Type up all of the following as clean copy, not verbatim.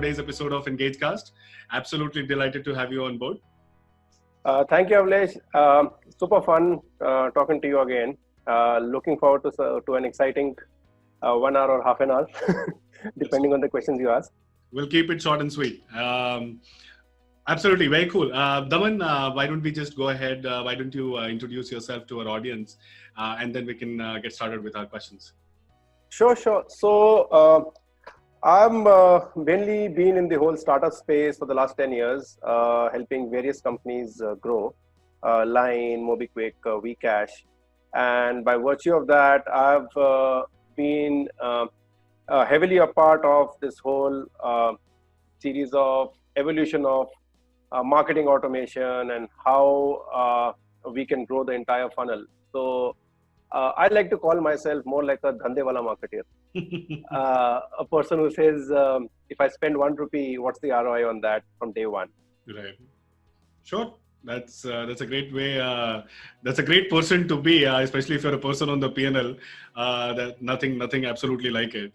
today's episode of EngageCast. Absolutely delighted to have you on board. Thank you, Avlesh. Super fun talking to you again. Looking forward to an exciting 1 hour or half an hour, depending on the questions you ask. We'll keep it short and sweet. Absolutely, very cool. Daman, why don't we just go ahead? Why don't you introduce yourself to our audience, and then we can get started with our questions. Sure. So I'm mainly been in the whole startup space for the last 10 years, helping various companies grow, Line, MobiKwik, Wecash. And by virtue of that, I've been heavily a part of this whole series of evolution of marketing automation and how we can grow the entire funnel. So I like to call myself more like a dhande wala marketer. A person who says, if I spend 1 rupee, what's the ROI on that from day one? Right. Sure. That's a great way. That's a great person to be, especially if you're a person on the P&L. That nothing absolutely like it.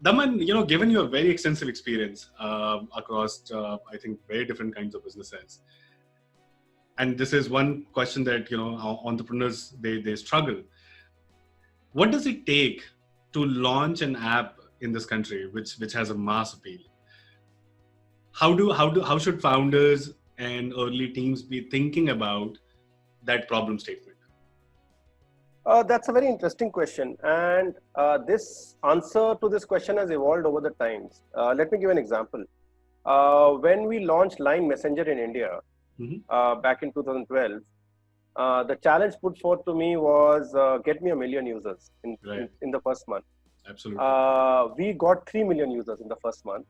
Daman, given your very extensive experience across, I think, very different kinds of businesses, and this is one question that entrepreneurs they struggle. What does it take to launch an app in this country which has a mass appeal? How should founders and early teams be thinking about that problem statement? That's a very interesting question, and this answer to this question has evolved over the times. Let me give an example. When we launched Line Messenger in India back in 2012, the challenge put forth to me was get me 1 million users in the first month. Absolutely. We got 3 million users in the first month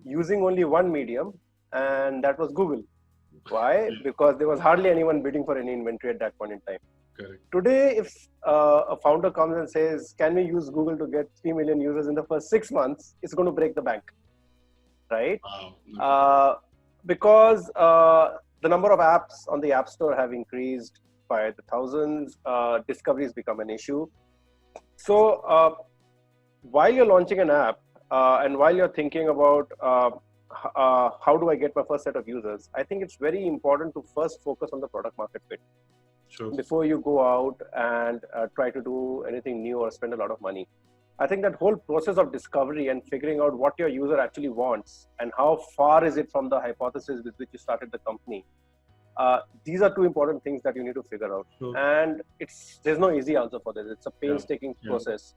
using only one medium, and that was Google. Why? Because there was hardly anyone bidding for any inventory at that point in time. Correct. Today, if a founder comes and says, can we use Google to get 3 million users in the first 6 months, it's going to break the bank, right? Wow. Because the number of apps on the App Store have increased by the thousands. Discovery has become an issue. So while you're launching an app and while you're thinking about how do I get my first set of users, I think it's very important to first focus on the product market fit. Sure. Before you go out and try to do anything new or spend a lot of money. I think that whole process of discovery and figuring out what your user actually wants and how far is it from the hypothesis with which you started the company. These are two important things that you need to figure out. Sure. And there's no easy answer for this. It's a painstaking process.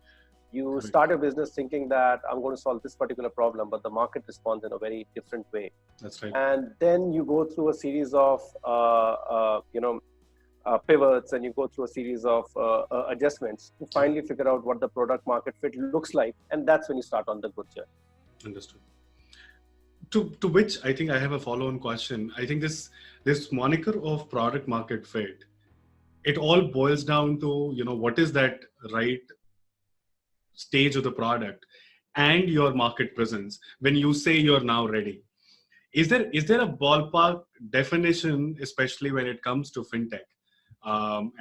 You start a business thinking that I'm going to solve this particular problem, but the market responds in a very different way. That's right. And then you go through a series of, pivots, and you go through a series of adjustments to finally figure out what the product market fit looks like. And that's when you start on the good journey. Understood. To which I think I have a follow-on question. I think this moniker of product market fit, it all boils down to, what is that right stage of the product and your market presence when you say you're now ready. Is there a ballpark definition, especially when it comes to FinTech? And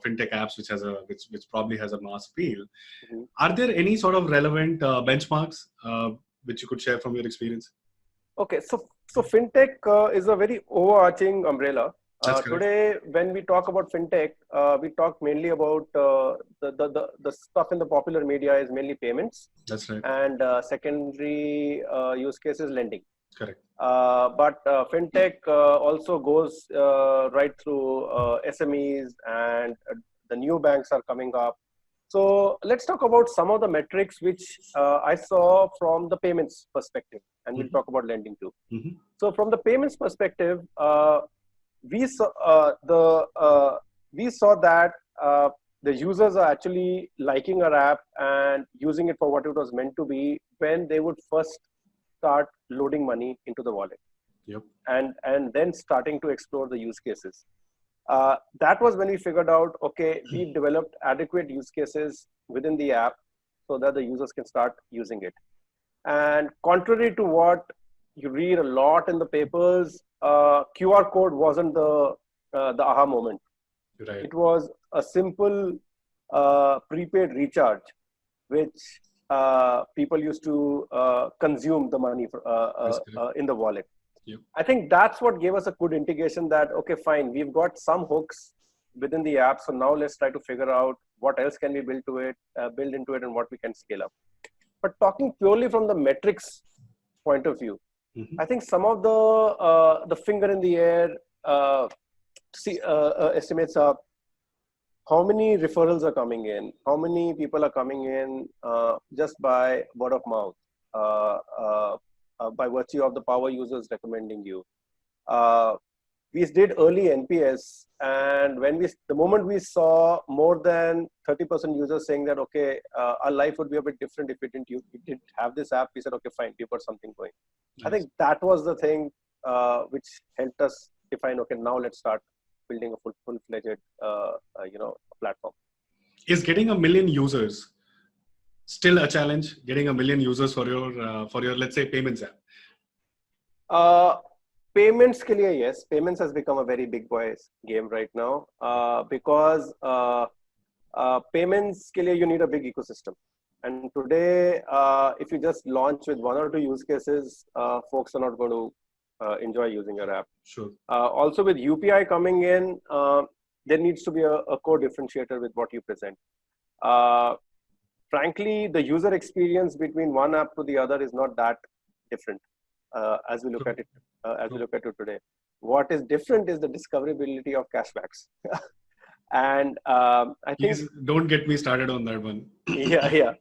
FinTech apps, which probably has a mass appeal. Are there any sort of relevant benchmarks which you could share from your experience? Okay, so FinTech is a very overarching umbrella. Today, when we talk about FinTech, we talk mainly about the stuff in the popular media is mainly payments. That's right. And secondary use case is lending. Correct. But FinTech also goes right through SMEs, and the new banks are coming up. So let's talk about some of the metrics which I saw from the payments perspective, and we'll talk about lending too. So from the payments perspective, we saw that the users are actually liking our app and using it for what it was meant to be when they would first start loading money into the wallet. Yep. And then starting to explore the use cases. That was when we figured out, okay, we've developed adequate use cases within the app so that the users can start using it. And contrary to what you read a lot in the papers, QR code wasn't the aha moment. Right. It was a simple prepaid recharge, which people used to consume the money That's correct. in the wallet. Yep. I think that's what gave us a good indication that, okay, fine, we've got some hooks within the app. So now let's try to figure out what else can we build into it and what we can scale up. But talking purely from the metrics point of view, I think some of the finger in the air estimates are how many referrals are coming in, how many people are coming in just by word of mouth, by virtue of the power users recommending you. We did early NPS, and the moment we saw more than 30% users saying that, okay, our life would be a bit different if we didn't have this app, we said, okay, fine, we've got something going. Nice. I think that was the thing which helped us define, okay, now let's start building a full-fledged, platform. Is getting 1 million users still a challenge? Getting 1 million users for your let's say payments app. Payments ke liye, yes. Payments has become a very big boys game right now because payments ke liye you need a big ecosystem. And today, if you just launch with 1 or 2 use cases, folks are not going to enjoy using your app. Sure. Also, with UPI coming in, there needs to be a core differentiator with what you present. Frankly, the user experience between one app to the other is not that different as we look at it. We look at it today, what is different is the discoverability of cashbacks. And I think don't get me started on that one. yeah.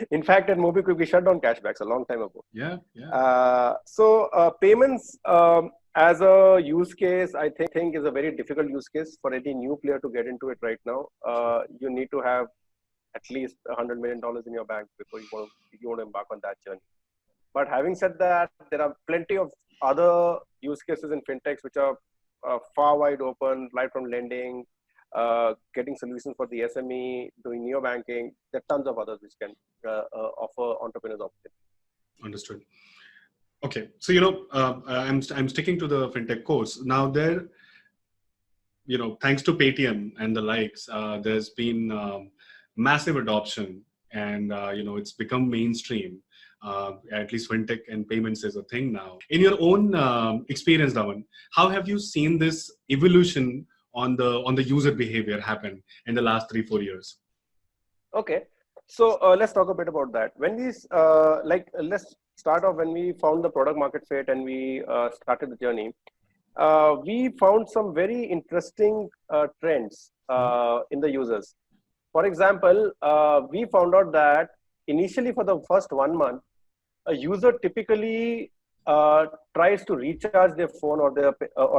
In fact, at MobiKwik, we shut down cashbacks a long time ago. Yeah. So payments as a use case, I think is a very difficult use case for any new player to get into it right now. You need to have at least $100 million in your bank before you want to embark on that journey. But having said that, there are plenty of other use cases in fintechs which are far wide open, right from lending, getting solutions for the SME, doing neo banking. There are tons of others which can offer entrepreneurs opportunity. Understood. Okay, so I'm sticking to the fintech course now. There, thanks to Paytm and the likes, there's been massive adoption, and it's become mainstream. At least fintech and payments is a thing now. In your own experience, Daman, how have you seen this evolution on the user behavior happen in the last 3-4 years? Okay, so let's talk a bit about that. When we let's start off when we found the product market fit and we started the journey. We found some very interesting trends in the users. For example, we found out that initially for the first 1 month, a user typically tries to recharge their phone or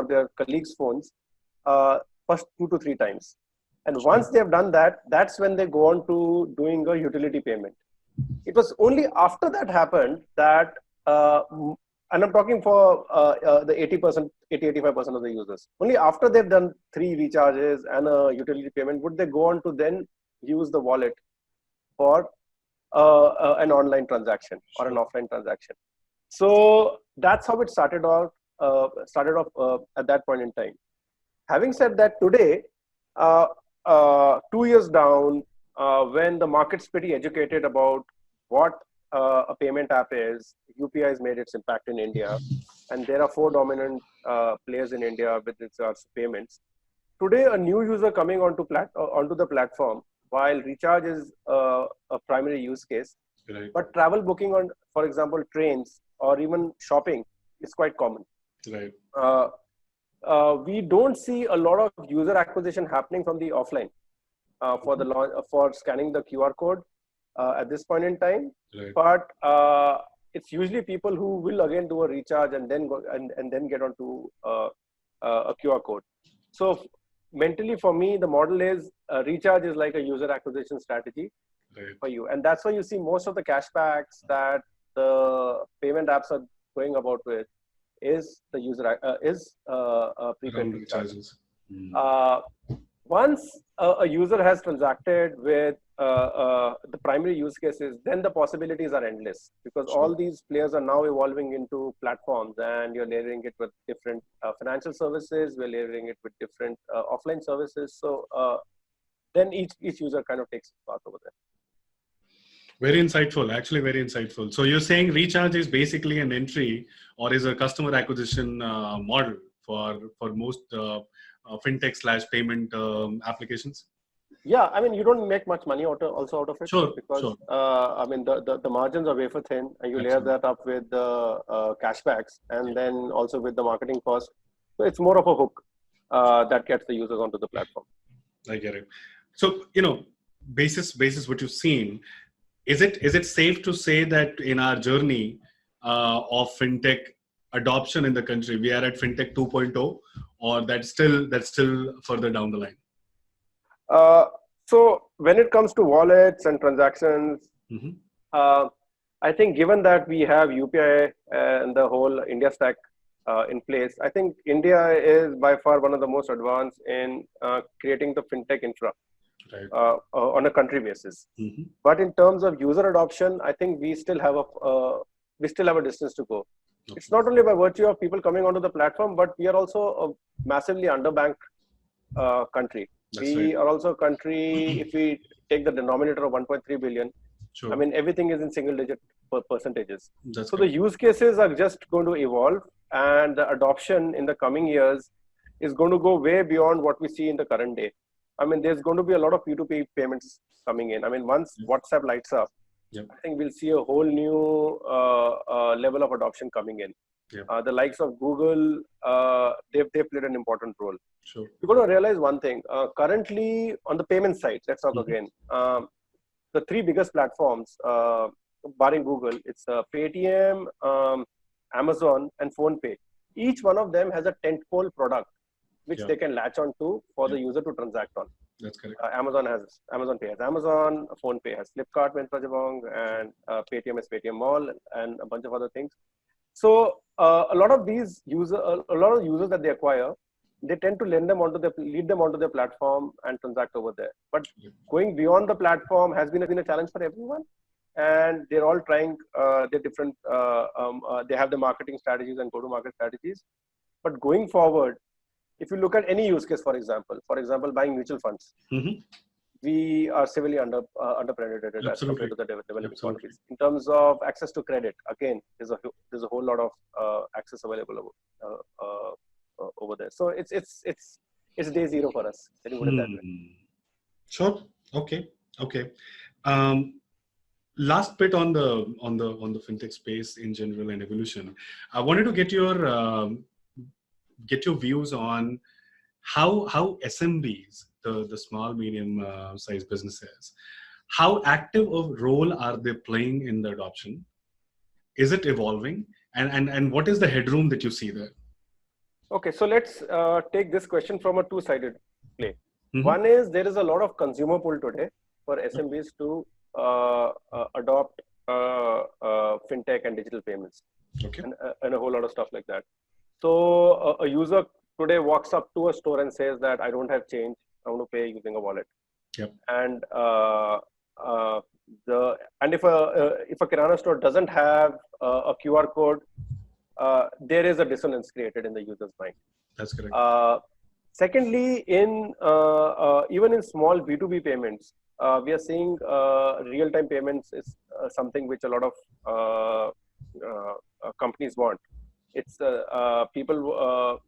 their colleagues' phones first 2 to 3 times. And once they've done that, that's when they go on to doing a utility payment. It was only after that happened that, and I'm talking for the 80-85% of the users, only after they've done 3 recharges and a utility payment would they go on to then use the wallet for an online transaction or an offline transaction. So that's how it started off at that point in time. Having said that, today, 2 years down, when the market's pretty educated about what a payment app is, UPI has made its impact in India, and there are 4 dominant players in India with regards to payments. Today, a new user coming onto the platform, while recharge is a primary use case, right, but travel booking on, for example, trains or even shopping is quite common. Right. We don't see a lot of user acquisition happening from the offline for scanning the QR code at this point in time. Right. But it's usually people who will again do a recharge and then go and then get onto a QR code. So mentally, for me, the model is recharge is like a user acquisition strategy for you, and that's why you see most of the cashbacks that the payment apps are going about with is the user prepaid recharges. Once a user has transacted with the primary use cases, then the possibilities are endless because all these players are now evolving into platforms, and you're layering it with different financial services, we're layering it with different offline services. So then each user kind of takes its path over there. Very insightful, actually very insightful. So you're saying recharge is basically an entry or is a customer acquisition model for most fintech slash payment applications? Yeah, I mean, you don't make much money out of it, Sure, because sure. I mean the margins are wafer thin, and you layer Absolutely. that up with the cashbacks, and then also with the marketing cost. So it's more of a hook that gets the users onto the platform. I get it. So, basis what you've seen, is it safe to say that in our journey of fintech adoption in the country, we are at fintech 2.0, or that's still further down the line? Uh, so when it comes to wallets and transactions, Hmm. uh, I think given that we have UPI and the whole India stack in place, I think India is by far one of the most advanced in creating the fintech infra Right. on a country basis. Hmm. But in terms of user adoption, I think we still have a distance to go. It's Okay. not only by virtue of people coming onto the platform, but we are also a massively underbanked country. That's right. We are also a country, if we take the denominator of 1.3 billion, I Sure. mean, everything is in single digit percentages. That's So the correct. use cases are just going to evolve, and the adoption in the coming years is going to go way beyond what we see in the current day. I mean, there's going to be a lot of P2P payments coming in. I mean, once Yep. WhatsApp lights up, Yep. I think we'll see a whole new level of adoption coming in. Yep. The likes of Google, they've played an important role. Sure. You're going to realize one thing. Currently, on the payment side, let's talk Hmm. again. The three biggest platforms, barring Google, it's Paytm, Amazon, and PhonePe. Each one of them has a tentpole product which Yeah. they can latch on to for the Yeah. user to transact on. That's correct. Amazon Pay has Amazon, PhonePe has Flipkart, Myntra Jabong, and Paytm has Paytm Mall, and a bunch of other things. So a lot of users that they acquire, they tend to lead them onto their platform and transact over there. But Yep. going beyond the platform has been a challenge for everyone, and they're all trying their different. They have the marketing strategies and go-to-market strategies. But going forward, if you look at any use case, for example, buying mutual funds, Hmm. we are severely under-penetrated as compared Absolutely. to the developing Absolutely. economies. In terms of access to credit, again, there's a whole lot of access available over there. So it's day zero for us. Let me put it that way. Hmm. Sure. Okay. Okay. Um, Last bit on the fintech space in general and evolution. I wanted to get your views on how SMBs, the small medium sized businesses, how active a role are they playing in the adoption? Is it evolving? And what is the headroom that you see there? Okay, so let's take this question from a two-sided play. Hmm. One is there is a lot of consumer pull today for SMBs to adopt fintech and digital payments, Okay. and a whole lot of stuff like that. So a user today walks up to a store and says that I don't have change, I want to pay using a wallet. Yep. And uh, if a kirana store doesn't have a QR code, there is a dissonance created in the user's mind. That's correct. Secondly, even in small B2B payments, we are seeing real-time payments is something which a lot of companies want. It's people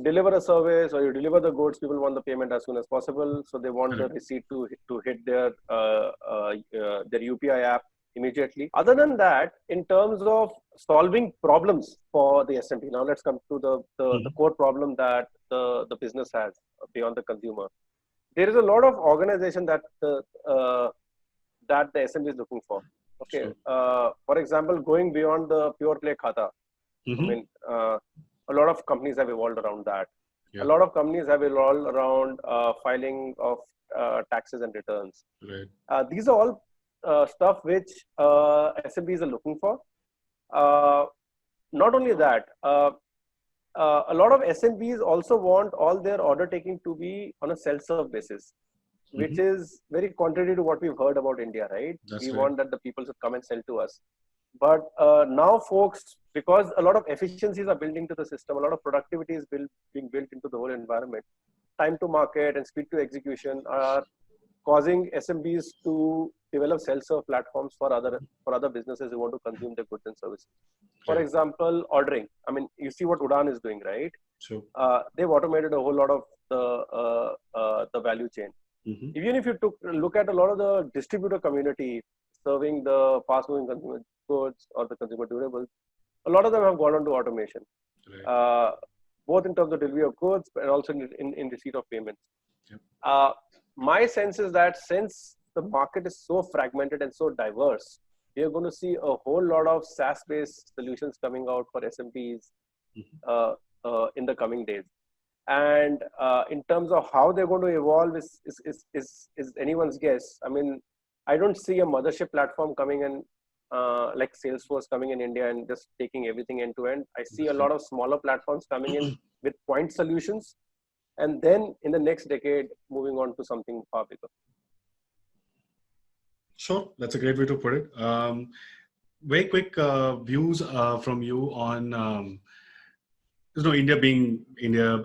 deliver a service or you deliver the goods, people want the payment as soon as possible, so they want the Correct. receipt to hit their UPI app immediately. Other than that, in terms of solving problems for the SMB, now let's come to the core problem that the business has beyond the consumer. There is a lot of organization that the SMB is looking for. Okay, Sure. for example, going beyond the pure play khata. I Hmm. mean, a lot of companies have evolved around that. Yeah. A lot of companies have evolved around filing of taxes and returns. Right. These are all stuff which SMBs are looking for. Not only that, a lot of SMBs also want all their order taking to be on a self-serve basis, which is very contrary to what we've heard about India, right? That's We right. want that the people should come and sell to us. But now folks, because a lot of efficiencies are built into the system, a lot of productivity is being built into the whole environment, time to market and speed to execution are causing SMBs to develop self-serve platforms for other businesses who want to consume their goods and services. For Right. example, ordering. I mean, you see what Udaan is doing, right? Sure. They've automated a whole lot of the value chain. Even if you look at a lot of the distributor community serving the fast-moving consumer goods or the consumer durables, a lot of them have gone on to automation, Right. both in terms of delivery of goods and also in receipt of payments. Yep. My sense is that since the market is so fragmented and so diverse, we are going to see a whole lot of SaaS-based solutions coming out for SMBs in the coming days. And in terms of how they're going to evolve is anyone's guess. I mean, I don't see a mothership platform coming in like Salesforce coming in India and just taking everything end to end. I see a lot of smaller platforms coming in with point solutions, and then in the next decade, moving on to something far bigger. Sure, that's a great way to put it. Very quick views from you on India being India,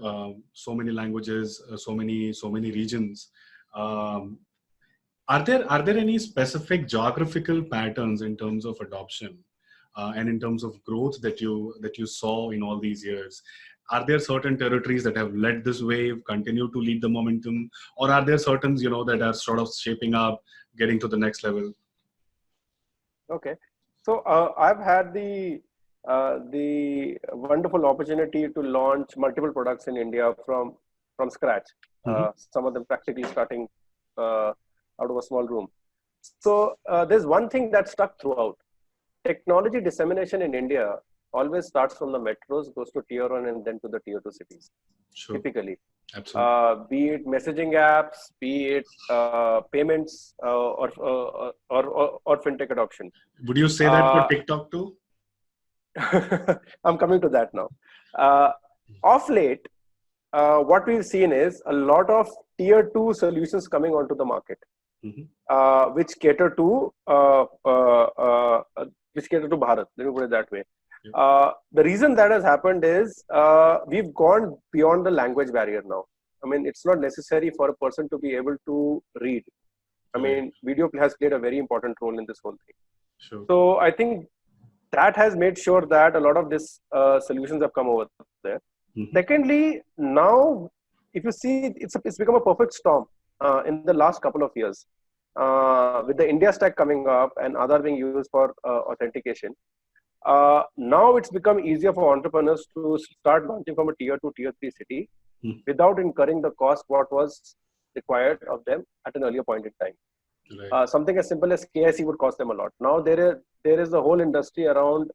so many languages, so many regions. Are there any specific geographical patterns in terms of adoption and in terms of growth that you saw in all these years? Are there certain territories that have led this wave, continue to lead the momentum, or are there certain that are sort of shaping up, getting to the next level? Okay, so I've had the wonderful opportunity to launch multiple products in India from scratch. Some of them practically starting out of a small room. So there's one thing that stuck throughout. Technology dissemination in India always starts from the metros, goes to tier 1 and then to the tier 2 cities. Sure. Typically. Absolutely. Be it messaging apps, be it payments or FinTech adoption. Would you say that for TikTok too? I'm coming to that now. Of late, what we've seen is a lot of tier 2 solutions coming onto the market, which cater to Bharat. Let me put it that way. The reason that has happened is we've gone beyond the language barrier now. I mean, it's not necessary for a person to be able to read. I mean, video has played a very important role in this whole thing. Sure. So I think that has made sure that a lot of these solutions have come over there. Secondly, now, if you see, it's become a perfect storm in the last couple of years. With the India stack coming up and Aadhaar being used for authentication, now it's become easier for entrepreneurs to start launching from a tier 2, tier 3 city without incurring the cost what was required of them at an earlier point in time. Right. Something as simple as KYC would cost them a lot. Now there is a whole industry around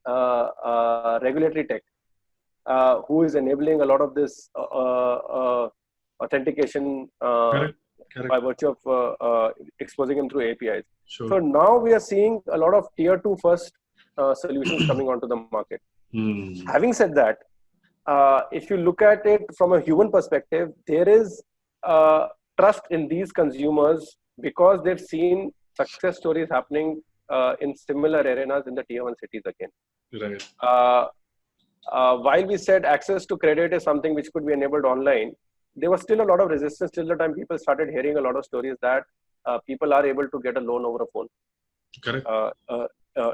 regulatory tech who is enabling a lot of this authentication Correct. By virtue of exposing them through APIs. Sure. So now we are seeing a lot of tier 2 first solutions coming onto the market. Having said that, if you look at it from a human perspective, there is trust in these consumers because they've seen success stories happening in similar arenas in the tier 1 cities again. Right. While we said access to credit is something which could be enabled online, there was still a lot of resistance till the time people started hearing a lot of stories that people are able to get a loan over a phone. Correct.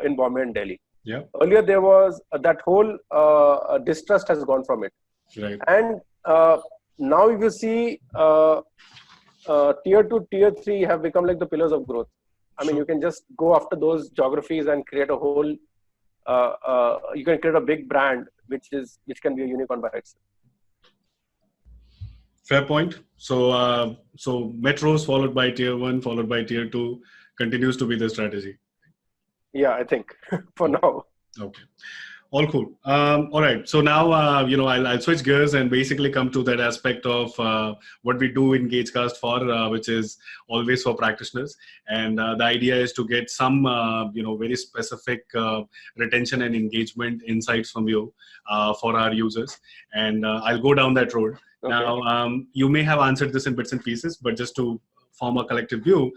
In Bombay and Delhi. Yeah. Earlier there was that whole distrust has gone from it. Right. And now if you see tier 2, tier 3 have become like the pillars of growth. I mean, you can just go after those geographies and create a whole, you can create a big brand, which can be a unicorn by itself. Fair point. So metros followed by tier 1, followed by tier 2 continues to be the strategy. Yeah, I think for now. Okay. All cool. All right. So now, I'll switch gears and basically come to that aspect of what we do in EngageCast for, which is always for practitioners. And the idea is to get some, very specific retention and engagement insights from you for our users. And I'll go down that road. Okay. Now, you may have answered this in bits and pieces, but just to form a collective view,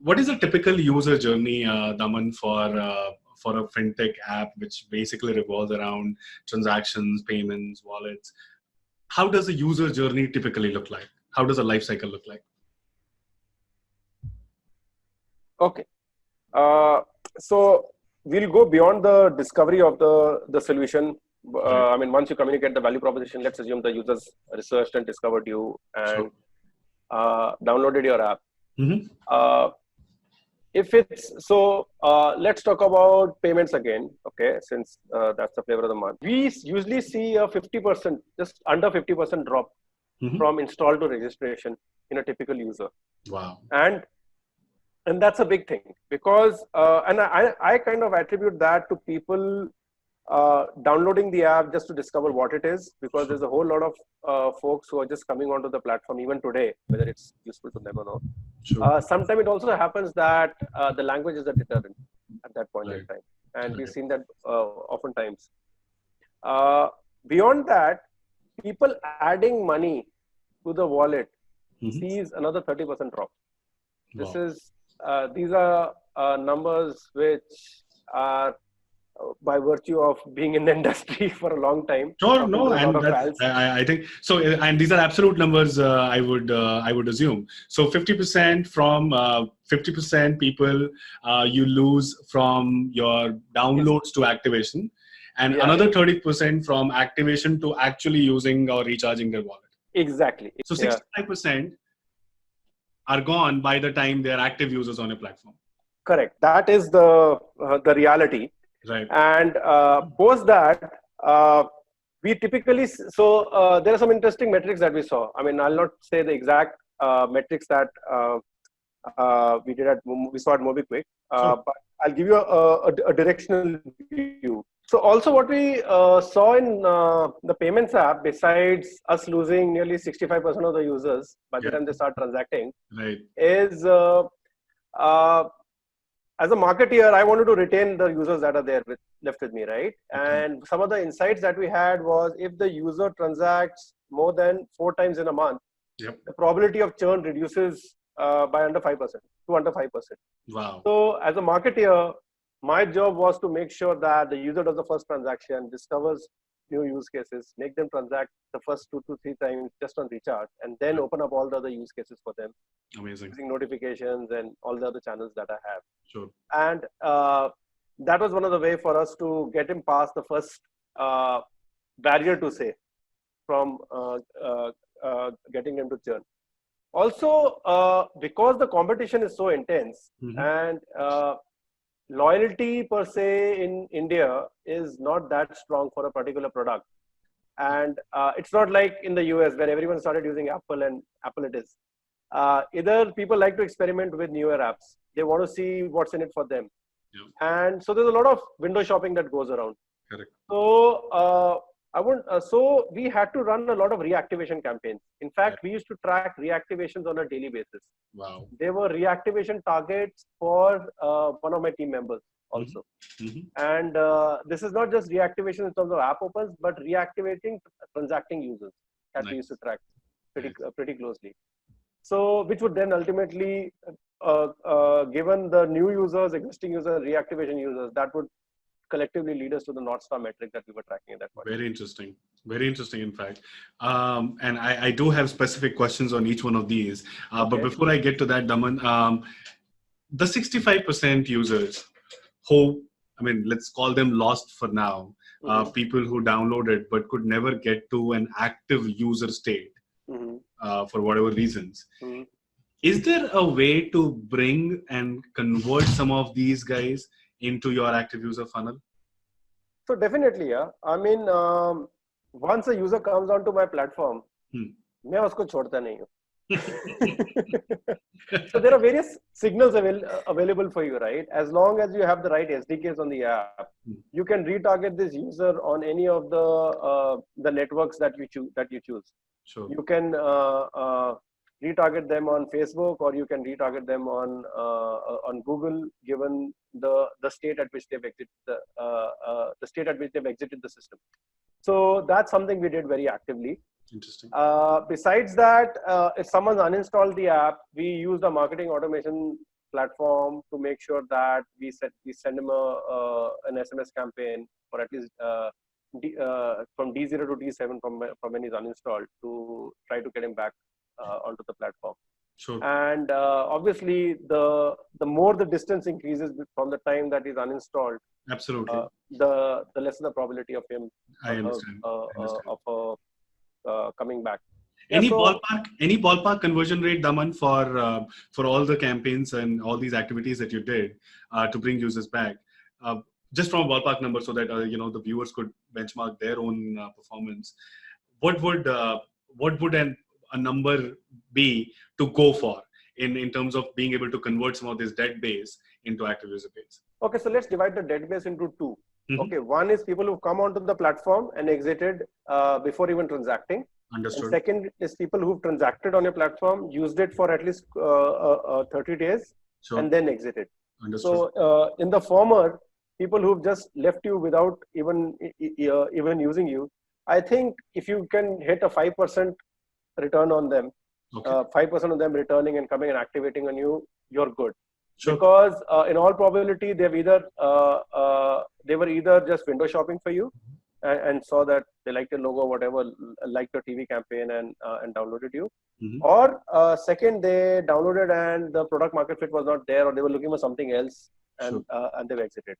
what is a typical user journey, Daman, for a FinTech app, which basically revolves around transactions, payments, wallets? How does a user journey typically look like? How does a life cycle look like? Okay. So we'll go beyond the discovery of the solution. Right. I mean, once you communicate the value proposition, let's assume the users researched and discovered you Sure. and downloaded your app. Mm-hmm. Uh, if it's so, let's talk about payments again. Okay, since that's the flavor of the month. We usually see a 50%, just under 50% drop Mm-hmm. from install to registration in a typical user, Wow. and that's a big thing because and I kind of attribute that to people downloading the app just to discover what it is, because there's a whole lot of folks who are just coming onto the platform even today, whether it's useful to them or not. Sure. Sometimes it also happens that the language is a deterrent at that point in Right. time, and we've Right. seen that oftentimes. Uh, Beyond that, people adding money to the wallet Mm-hmm. sees another 30% drop. This Wow. is these are numbers which are by virtue of being in the industry for a long time, Sure, talking no, to a lot and of that's pals. I think so, and these are absolute numbers. I would assume so. 50% from 50% people you lose from your Yes. downloads to activation, and Yeah, another 30% from activation to actually using or recharging their wallet. exactly. So Yeah, 65% are gone by the time they are active users on a platform. correct. That is the reality. Right. And post that, uh, we typically there are some interesting metrics that we saw. I mean, I'll not say the exact metrics that we saw at MobiKwik, Sure. but I'll give you a directional view. So also what we saw in the payments app, besides us losing nearly 65% of the users by the Yeah. time they start transacting, Right. is uh, as a marketeer, I wanted to retain the users that are there left with me, right? Okay. And some of the insights that we had was, if the user transacts more than 4 times in a month, Yep. the probability of churn reduces by under 5%, to under 5%. Wow. So as a marketeer, my job was to make sure that the user does the first transaction, discovers new use cases, make them transact the first 2 to 3 times just on recharge, and then Right. open up all the other use cases for them Amazing. using notifications and all the other channels that I have. Sure. And that was one of the way for us to get him past the first barrier to say from getting him to churn. Also, because the competition is so intense, Mm-hmm. and loyalty per se in India is not that strong for a particular product. And it's not like in the US where everyone started using Apple and Apple it is. Either people like to experiment with newer apps. They want to see what's in it for them. Yeah. And so there's a lot of window shopping that goes around. Correct. So so we had to run a lot of reactivation campaigns. In fact, we used to track reactivations on a daily basis. Wow. There were reactivation targets for one of my team members also. Mm-hmm. And this is not just reactivation in terms of app opens, but reactivating transacting users that we used to track pretty closely. So which would then ultimately, given the new users, existing users, reactivation users, that would collectively lead us to the North Star metric that we were tracking at that point. Very interesting. Very interesting, in fact. And I do have specific questions on each one of these. But before I get to that, Daman, the 65% users who, I mean, let's call them lost for now, people who downloaded but could never get to an active user state for whatever reasons. Is there a way to bring and convert some of these guys into your active user funnel? So definitely, yeah. I mean, once a user comes onto my platform, मैं उसको छोड़ता नहीं हूँ. So there are various signals available for you, right? As long as you have the right SDKs on the app, you can retarget this user on any of the networks that you choose. Sure. You can retarget them on Facebook, or you can retarget them on Google, given the state at which they've exited the state at which they've exited the system. So that's something we did very actively. Interesting. Besides that, if someone's uninstalled the app, we used a marketing automation platform to make sure that we send him an SMS campaign, or at least from D0 to D7 from when he's uninstalled, to try to get him back onto the platform. Sure. And obviously, the more the distance increases from the time that is uninstalled, Absolutely. the lesser the probability of him I understand. coming back. Yeah, Any ballpark conversion rate, Daman, for all the campaigns and all these activities that you did to bring users back, uh, just from a ballpark number, so that the viewers could benchmark their own performance. What would a number be to go for in terms of being able to convert some of this dead base into active user base? Okay, so let's divide the dead base into two. Mm-hmm. Okay, one is people who come onto the platform and exited before even transacting. Understood. And second is people who've transacted on your platform, used it for at least 30 days, Sure. and then exited. Understood. So in the former, people who've just left you without even using you, I think if you can hit a 5% return on them, Okay. 5% of them returning and coming and activating on you, you're good. Sure. Because in all probability, they were either just window shopping for you and saw that they liked your logo, whatever, liked your TV campaign and downloaded you. Mm-hmm. Or second, they downloaded and the product market fit was not there, or they were looking for something else and they've exited.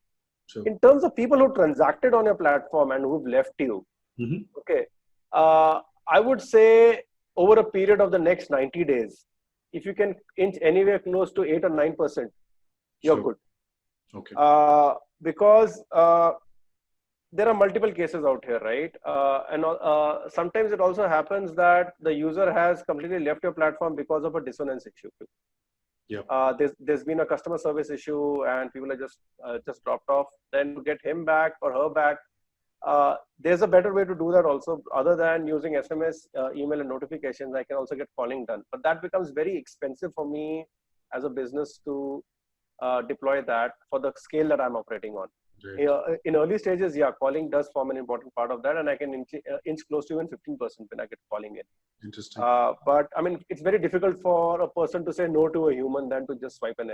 Sure. In terms of people who transacted on your platform and who've left you, Mm-hmm. okay, I would say over a period of the next 90 days, if you can inch anywhere close to 8 or 9%, you're Sure. good. Okay. Because there are multiple cases out here, right? And sometimes it also happens that the user has completely left your platform because of a dissonance issue. Yeah. There's been a customer service issue and people are just dropped off. Then to get him back or her back, there's a better way to do that also. Other than using SMS, email and notifications, I can also get calling done. But that becomes very expensive for me as a business to deploy that for the scale that I'm operating on. Right. In early stages, yeah, calling does form an important part of that, and I can inch close to even 15% when I get calling in. Interesting. But I mean, it's very difficult for a person to say no to a human than to just swipe a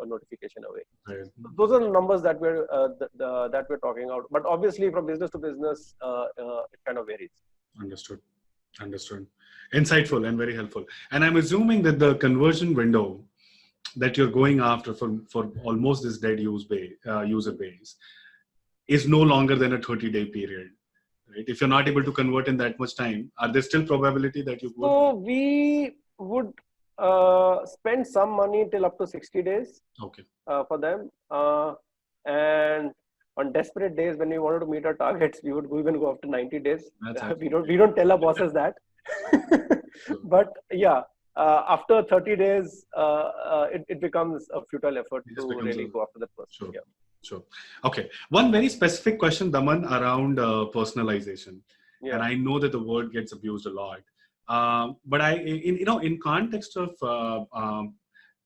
notification away. Right. So those are the numbers that we're talking about. But obviously, from business to business, it kind of varies. Understood. Insightful and very helpful. And I'm assuming that the conversion window that you're going after for almost this dead user base is no longer than a 30-day period, right? If you're not able to convert in that much time, are there still probability that you would? So we would spend some money till up to 60 days. Okay. For them. And on desperate days when we wanted to meet our targets, we would even go after 90 days. We don't tell our bosses that. But yeah, after 30 days, it becomes a futile effort to really go after that person. Sure. Yeah. Sure. Okay. One very specific question, Daman, around personalization. Yeah. And I know that the word gets abused a lot. But in context of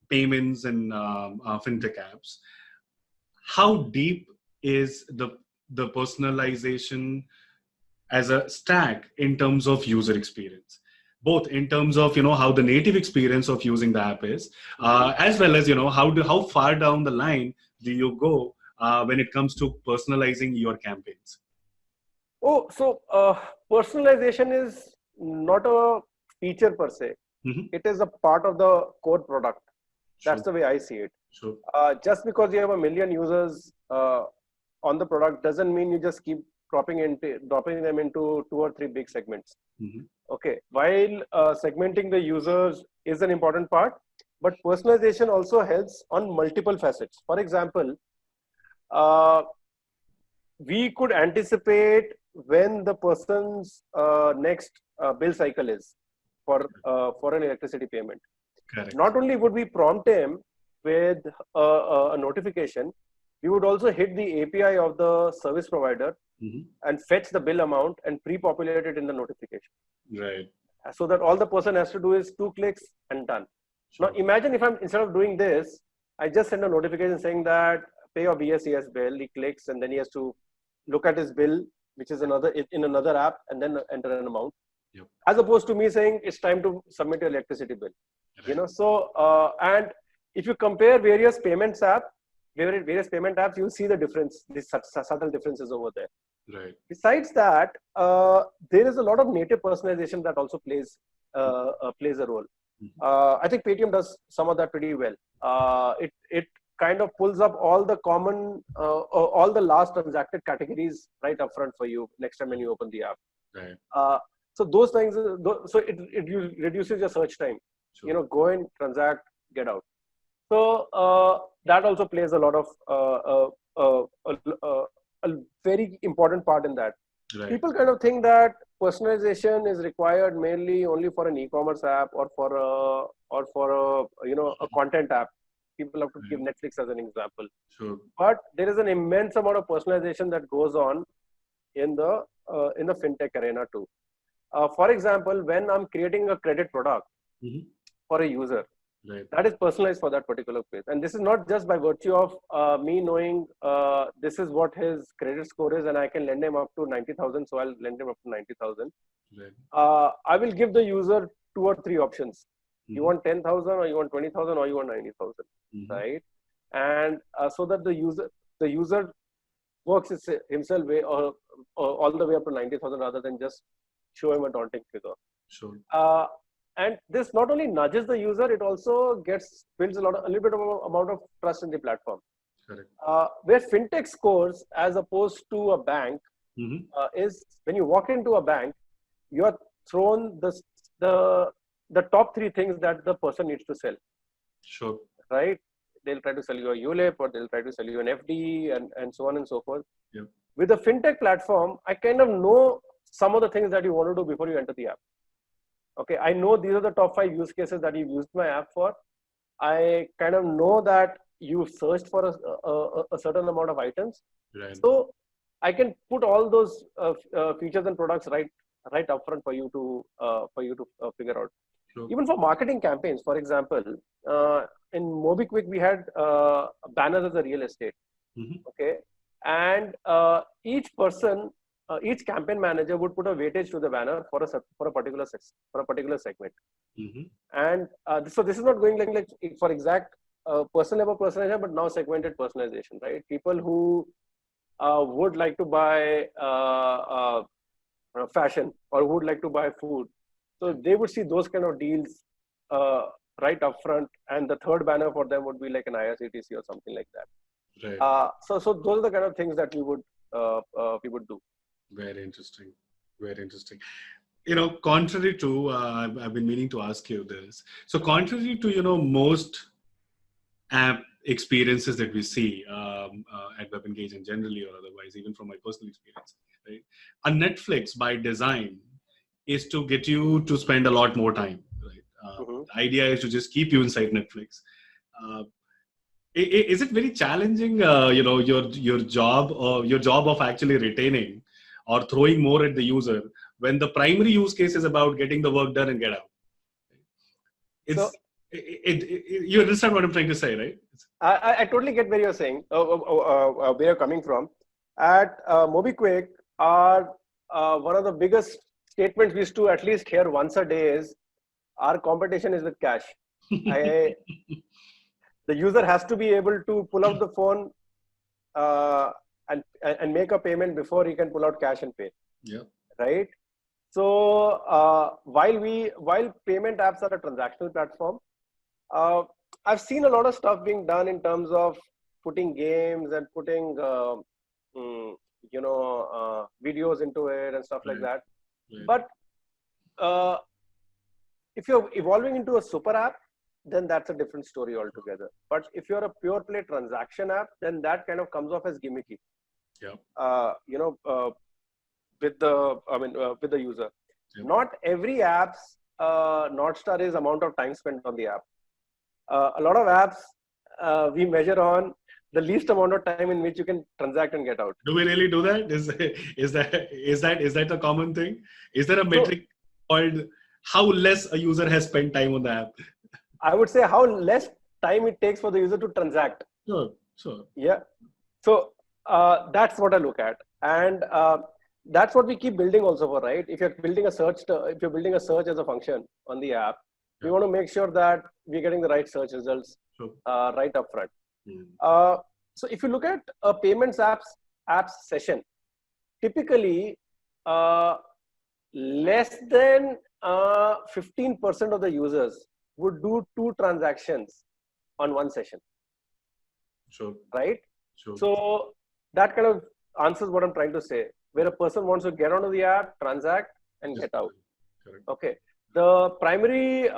payments and FinTech apps, how deep is the personalization as a stack in terms of user experience? Both in terms of how the native experience of using the app is, as well as how far down the line do you go when it comes to personalizing your campaigns? Oh, so personalization is not a feature per se. Mm-hmm. It is a part of the core product. Sure. That's the way I see it. Sure. Just because you have 1 million users on the product doesn't mean you just keep dropping them into 2 or 3 big segments. Mm-hmm. Okay. While segmenting the users is an important part, but personalization also helps on multiple facets. For example, we could anticipate when the person's next bill cycle is for an electricity payment. Correct. Not only would we prompt him with a notification, we would also hit the API of the service provider Mm-hmm. and fetch the bill amount and pre-populate it in the notification. Right. So that all the person has to do is 2 clicks and done. Sure. Now imagine if instead of doing this, I just send a notification saying that pay your BSES bill. He clicks and then he has to look at his bill, which is in another app, and then enter an amount. Yep. As opposed to me saying it's time to submit your electricity bill. Right. So and if you compare various payment apps, you'll see the difference, these subtle differences over there. Right. Besides that, there is a lot of native personalization that also plays a role. I think Paytm does some of that pretty well. It kind of pulls up all the common, all the last transacted categories right up front for you next time when you open the app. Right. So those things, so it reduces your search time. Sure. Go in, transact, get out. So that also plays a lot of a very important part in that. Right. People kind of think that personalization is required mainly only for an e-commerce app or for a content app. People have to give Netflix as an example. Sure. But there is an immense amount of personalization that goes on in the fintech arena too. For example, when I'm creating a credit product for a user, right, that is personalized for that particular place. And this is not just by virtue of me knowing this is what his credit score is and I can lend him up to 90,000. So I'll lend him up to 90,000. Right. I will give the user 2 or 3 options. You want 10,000 or you want 20,000 or you want 90,000, right? And so that the user works himself way or all the way up to 90,000 rather than just show him a daunting figure. Sure. And this not only nudges the user, it also builds a little bit of amount of trust in the platform. Correct. Where fintech scores, as opposed to a bank, is when you walk into a bank, you are thrown the top 3 things that the person needs to sell. Sure. Right? They'll try to sell you a ULIP or they'll try to sell you an FD and so on and so forth. Yep. With a fintech platform, I kind of know some of the things that you want to do before you enter the app. Okay, I know these are the top 5 use cases that you've used my app for. I kind of know that you've searched for a certain amount of items. Right. So I can put all those features and products right up front for you to figure out. Sure. Even for marketing campaigns, for example, in MobiKwik we had banners as a real estate. Okay, and each campaign manager would put a weightage to the banner for a particular segment. And so this is not going like for exact person level personalization, but now segmented personalization, right? People who would like to buy fashion or would like to buy food, so they would see those kind of deals right up front, and the third banner for them would be like an IRCTC or something like that. Right. So those are the kind of things that we would do. Very interesting. Very interesting. Contrary to, I've been meaning to ask you this. So contrary to, most app experiences that we see at WebEngage and generally or otherwise, even from my personal experience, right? A Netflix by design is to get you to spend a lot more time, right? The idea is to just keep you inside Netflix. Is it very challenging, your job of actually retaining or throwing more at the user when the primary use case is about getting the work done and get out? You understand what I'm trying to say, right? I totally get where you're saying, where you're coming from. At MobiKwik, one of the biggest statements we used to at least hear once a day is, our competition is with cash. The user has to be able to pull out the phone and make a payment before he can pull out cash and pay. Yeah. Right. So while payment apps are a transactional platform, I've seen a lot of stuff being done in terms of putting games and putting videos into it and stuff like that. Right. But if you're evolving into a super app, then that's a different story altogether. But if you're a pure play transaction app, then that kind of comes off as gimmicky. Yeah. With the user. Yep. Not every app's North Star is amount of time spent on the app. A lot of apps we measure on the least amount of time in which you can transact and get out. Do we really do that? Is that a common thing? Is there a metric called how less a user has spent time on the app? I would say how less time it takes for the user to transact. Sure. Yeah. So that's what I look at, and that's what we keep building also for, right? If you're building a search as a function on the app, we want to make sure that we're getting the right search results right up front. So if you look at a payments apps session, typically less than 15% of the users would do 2 transactions on one session, Sure. right? Sure. So that kind of answers what I'm trying to say, where a person wants to get onto the app, transact, and get out. Correct. Okay. The primary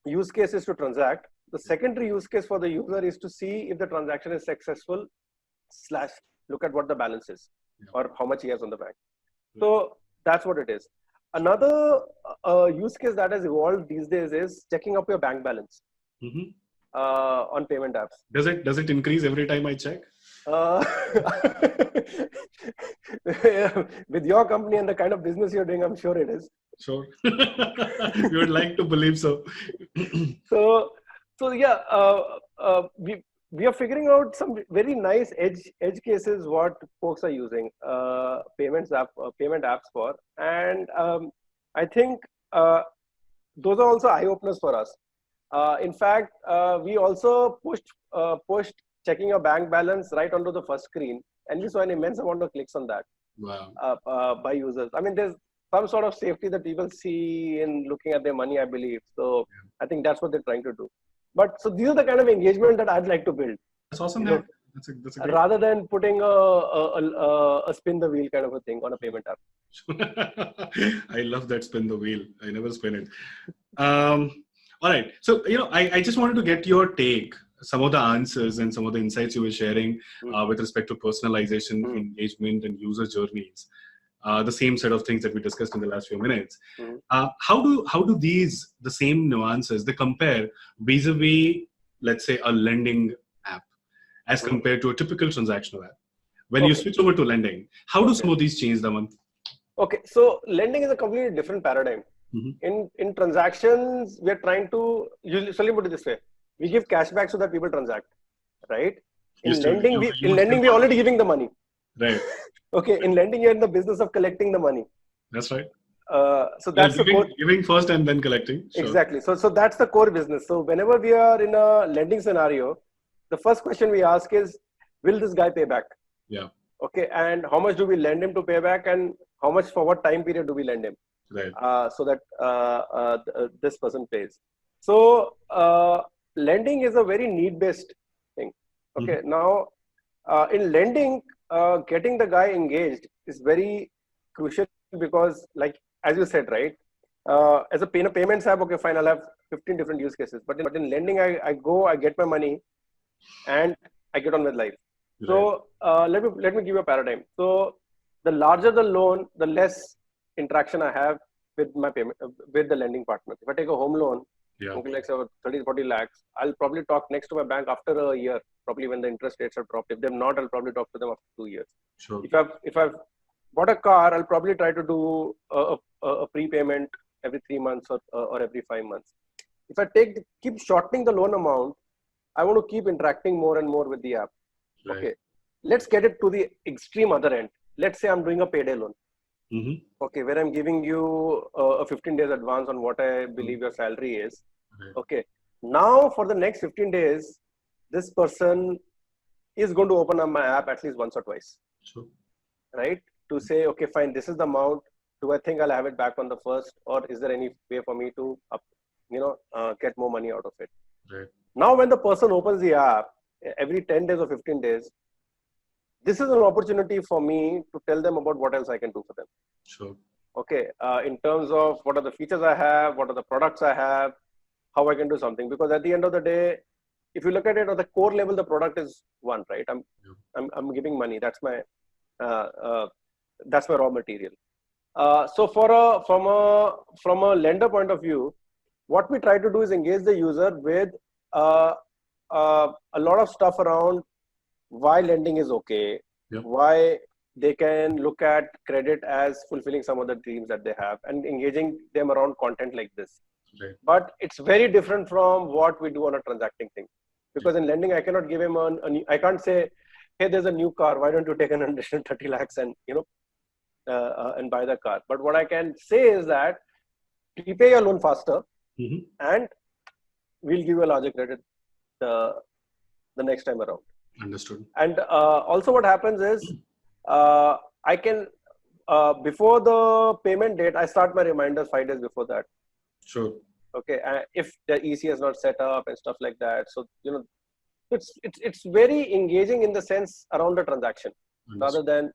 use case is to transact. The secondary use case for the user is to see if the transaction is successful / look at what the balance is or how much he has on the bank. So that's what it is. Another use case that has evolved these days is checking up your bank balance on payment apps. Does it increase every time I check? With your company and the kind of business you're doing, I'm sure it is. Sure. You would like to believe so. So yeah, we are figuring out some very nice edge cases what folks are using payment apps for, and I think those are also eye openers for us. In fact, we also pushed checking your bank balance right onto the first screen, and we saw an immense amount of clicks on that. Wow. By users. I mean, there's some sort of safety that people see in looking at their money, I believe. So I think that's what they're trying to do. But so these are the kind of engagement that I'd like to build. That's awesome. That's a great... Rather than putting a spin the wheel kind of a thing on a payment app. I love that spin the wheel. I never spin it. All right. So, I just wanted to get your take, some of the answers and some of the insights you were sharing with respect to personalization, engagement, and user journeys. The same set of things that we discussed in the last few minutes. How do these, the same nuances, they compare vis-a-vis, let's say, a lending app as compared to a typical transactional app? When you switch over to lending, how do some of these change, Daman? Okay, so lending is a completely different paradigm. In transactions, we are trying to, usually put it this way, we give cashback so that people transact, right? In lending, we're already giving the money. Right. Okay, in lending, you're in the business of collecting the money. That's right. So that's the core. Giving first and then collecting. Sure. Exactly. So that's the core business. So whenever we are in a lending scenario, the first question we ask is, will this guy pay back? Yeah. Okay, and how much do we lend him to pay back, and how much for what time period do we lend him? Right. So that this person pays. So lending is a very need-based thing. Okay. Now, in lending, getting the guy engaged is very crucial because, like as you said, right? As a payments app, okay, fine, I'll have 15 different use cases. But in lending, I get my money, and I get on with life. Right. So let me give you a paradigm. So the larger the loan, the less interaction I have with my payment with the lending partner. If I take a home loan, like 30-40 lakhs, I'll probably talk next to my bank after a year, probably when the interest rates are dropped. If they're not, I'll probably talk to them after 2 years. Sure. If I've bought a car, I'll probably try to do a prepayment every 3 months or every 5 months. If I keep shortening the loan amount, I want to keep interacting more and more with the app. Right. Okay, let's get it to the extreme other end. Let's say I'm doing a payday loan. Okay, where I'm giving you a 15 days advance on what I believe your salary is. Right. Okay, now for the next 15 days, this person is going to open up my app at least once or twice. Sure. Right? To say, okay, fine, this is the amount. Do I think I'll have it back on the first, or is there any way for me to, get more money out of it? Right. Now, when the person opens the app every 10 days or 15 days, this is an opportunity for me to tell them about what else I can do for them. Sure. Okay. In terms of what are the features I have, what are the products I have, how I can do something. Because at the end of the day, if you look at it at the core level, the product is one, right? I'm giving money. That's my raw material. So from a lender point of view, what we try to do is engage the user with a lot of stuff around why lending is okay, why they can look at credit as fulfilling some of the dreams that they have, and engaging them around content like this. Right. But it's very different from what we do on a transacting thing. Because in lending, I cannot give him I can't say, hey, there's a new car, why don't you take an additional 30 lakhs and, and buy the car. But what I can say is that prepay your loan faster and we'll give you a larger credit the next time around. Understood. And also what happens is I can, before the payment date, I start my reminders 5 days before that. Sure. Okay, if the EC is not set up and stuff like that. So it's very engaging in the sense around the transaction rather than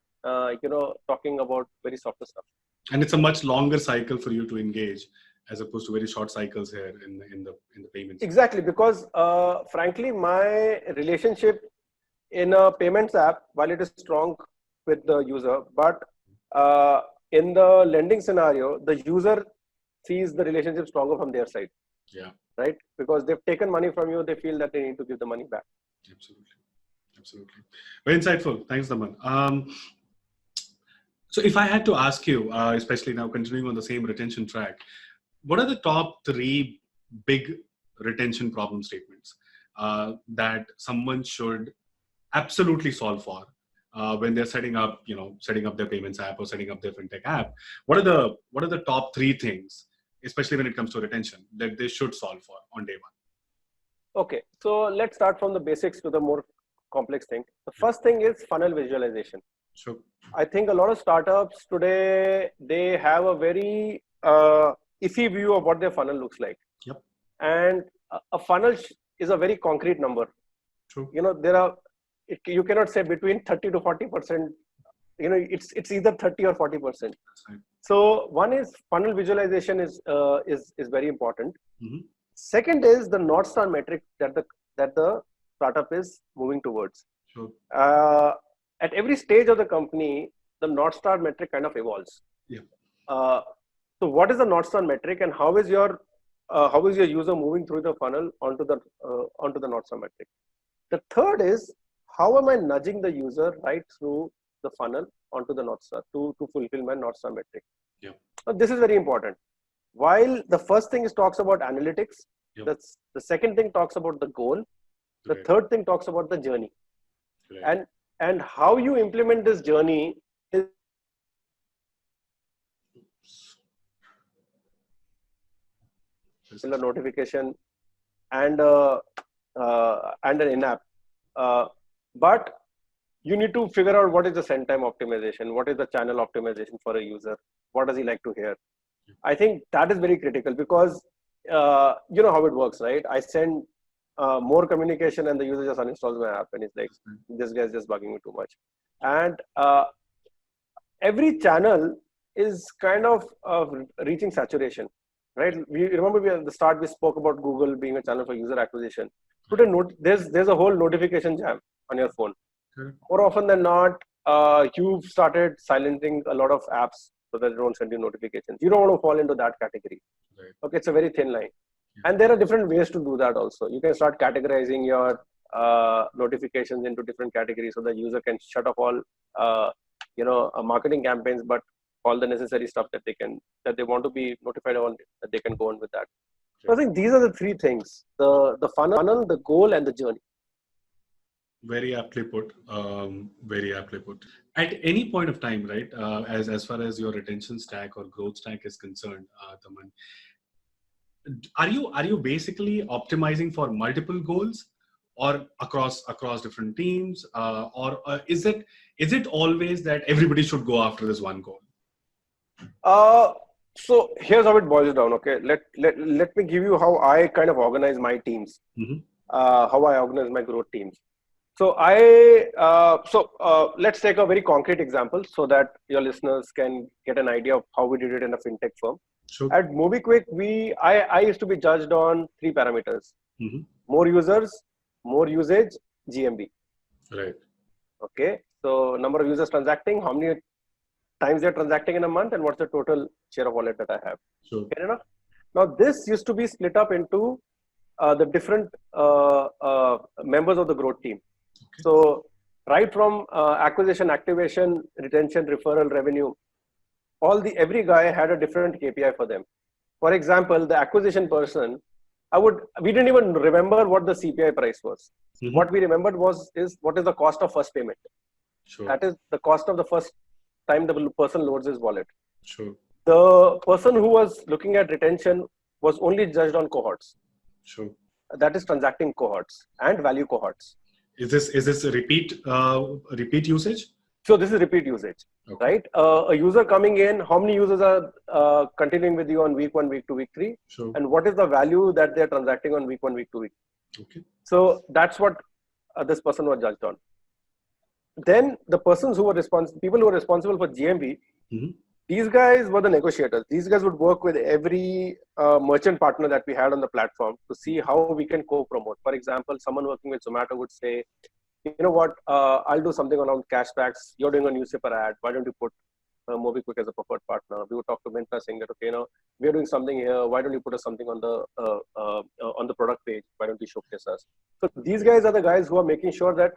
talking about very soft stuff. And it's a much longer cycle for you to engage as opposed to very short cycles here in the payments. Exactly, because frankly, my relationship in a payments app, while it is strong with the user, but in the lending scenario, the user sees the relationship stronger from their side. Yeah. Right? Because they've taken money from you, they feel that they need to give the money back. Absolutely. Very insightful. Thanks, Daman. So if I had to ask you, especially now continuing on the same retention track, what are the top 3 big retention problem statements that someone should absolutely solve for when they're setting up their payments app or setting up their FinTech app? What are the top 3 things, especially when it comes to retention, that they should solve for on day one? Okay, so let's start from the basics to the more complex thing. The first thing is funnel visualization. Sure. I think a lot of startups today, they have a very iffy view of what their funnel looks like. Yep. And a funnel is a very concrete number. True. You cannot say between 30 to 40%. It's either 30 or 40%. Right. So one is funnel visualization is very important. Mm-hmm. Second is the North Star metric that the startup is moving towards. Sure. At every stage of the company, the North Star metric kind of evolves. Yeah. So what is the North Star metric, and how is your user moving through the funnel onto the North Star metric? The third is, how am I nudging the user right through the funnel onto the North Star to fulfill my North Star metric? Yeah. Now, this is very important. While the first thing talks about analytics, yep. The second thing talks about the goal. The Right. third thing talks about the journey. Right. And how you implement this journey is a notification and an in-app. But you need to figure out what is the send time optimization, what is the channel optimization for a user, what does he like to hear. I think that is very critical because you know how it works, right? I send more communication and the user just uninstalls my app and it's like, this guy's just bugging me too much. And every channel is kind of reaching saturation, right? Remember at the start we spoke about Google being a channel for user acquisition. Today, there's a whole notification jam on your phone. More often than not, you've started silencing a lot of apps so that they don't send you notifications. You don't want to fall into that category. Right. Okay, it's a very thin line. Yeah. And there are different ways to do that also. You can start categorizing your notifications into different categories so the user can shut off all marketing campaigns, but all the necessary stuff that they want to be notified on, that they can go on with that. So I think these are the 3 things: the funnel, the goal, and the journey. Very aptly put. Very aptly put. At any point of time, right? As far as your retention stack or growth stack is concerned, Daman, are you basically optimizing for multiple goals, or across different teams, or is it always that everybody should go after this one goal? So here's how it boils down. Okay, let me give you how I kind of organize my teams. Mm-hmm. How I organize my growth teams. So let's take a very concrete example so that your listeners can get an idea of how we did it in a FinTech firm. Sure. At MobiKwik, I used to be judged on 3 parameters: mm-hmm. more users, more usage, GMV. Right. Okay. So number of users transacting, how many times they're transacting in a month, and what's the total share of wallet that I have. Sure. Fair enough. Now this used to be split up into the different members of the growth team. Okay. So right from acquisition, activation, retention, referral, revenue, every guy had a different KPI for them. For example, the acquisition person, we didn't even remember what the CPI price was. Mm-hmm. What we remembered is what is the cost of first payment. Sure. That is the cost of the first time the person loads his wallet. Sure. The person who was looking at retention was only judged on cohorts. Sure. That is transacting cohorts and value cohorts. Is this a repeat usage? So this is repeat usage, right? A user coming in, how many users are continuing with you on week 1, week 2, week 3? Sure. And what is the value that they're transacting on week 1, week 2, week 3? Okay. So that's what this person was judged on. Then the persons who were people who were responsible for GMV, these guys were the negotiators. These guys would work with every merchant partner that we had on the platform to see how we can co-promote. For example, someone working with Zomato would say, you know what, I'll do something around cashbacks. You're doing a newspaper ad. Why don't you put MobiKwik as a preferred partner? We would talk to Mintra saying that, okay, we're doing something here. Why don't you put us something on the product page? Why don't you showcase us? So these guys are the guys who are making sure that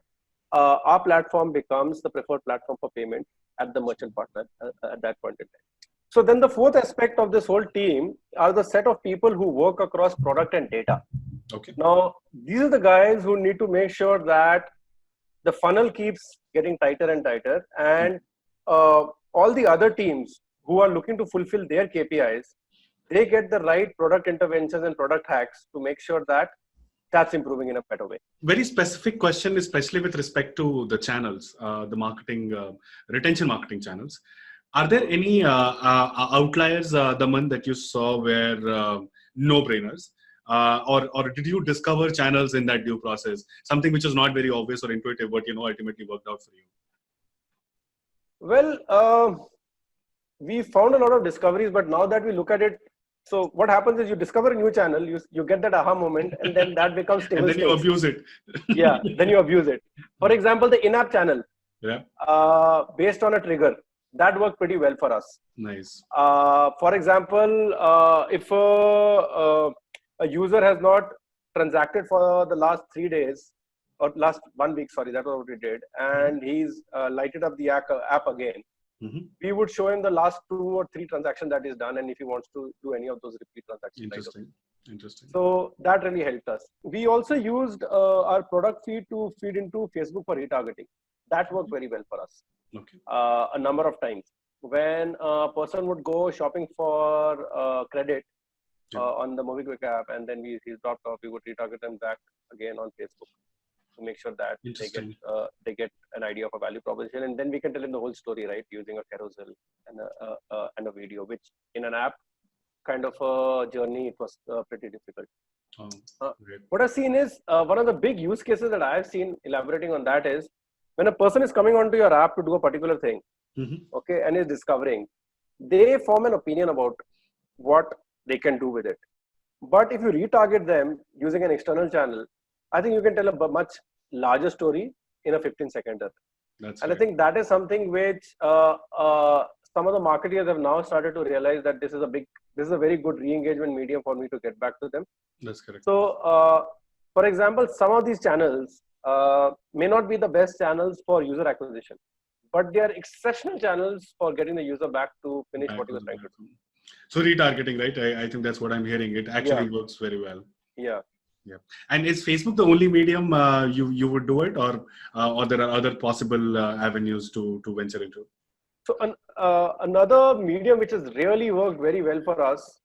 our platform becomes the preferred platform for payment at the merchant partner at that point in time. So then the fourth aspect of this whole team are the set of people who work across product and data. Okay. Now, these are the guys who need to make sure that the funnel keeps getting tighter and tighter, and all the other teams who are looking to fulfill their KPIs, they get the right product interventions and product hacks to make sure that that's improving in a better way. Very specific question, especially with respect to the channels, the marketing, retention marketing channels. Are there any outliers, Daman, that you saw where no-brainers? Or did you discover channels in that due process? Something which is not very obvious or intuitive, but ultimately worked out for you? Well, we found a lot of discoveries, but now that we look at it, so what happens is you discover a new channel, you get that aha moment, and then that becomes table and then you abuse it. Yeah, then you abuse it. For example, the in-app channel, based on a trigger, that worked pretty well for us. Nice. For example, if a user has not transacted for the last 3 days, or last 1 week, sorry, that was what we did, and he's lighted up the app again, we would show him the last 2 or 3 transactions that he's done, and if he wants to do any of those repeat transactions. Interesting. So that really helped us. We also used our product feed to feed into Facebook for retargeting. That worked very well for us. Okay. A number of times. When a person would go shopping for credit on the MobiKwik app, and then he's dropped off, we would retarget them back again on Facebook to make sure that they get an idea of a value proposition, and then we can tell them the whole story, right, using a carousel and a video, which in an app kind of a journey, it was pretty difficult. What I've seen is one of the big use cases that I've seen, elaborating on that, is when a person is coming onto your app to do a particular thing, okay, and is discovering, they form an opinion about what they can do with it. But if you retarget them using an external channel, I think you can tell a much larger story in a 15-seconder. I think that is something which some of the marketers have now started to realize that this is a very good re-engagement medium for me to get back to them. That's correct. So, for example, some of these channels may not be the best channels for user acquisition, but they are exceptional channels for getting the user back to finish what he was trying to do. So retargeting, right? I think that's what I'm hearing. It actually works very well. Yeah. And is Facebook the only medium you would do it, or there are other possible avenues to venture into? So another medium which has really worked very well for us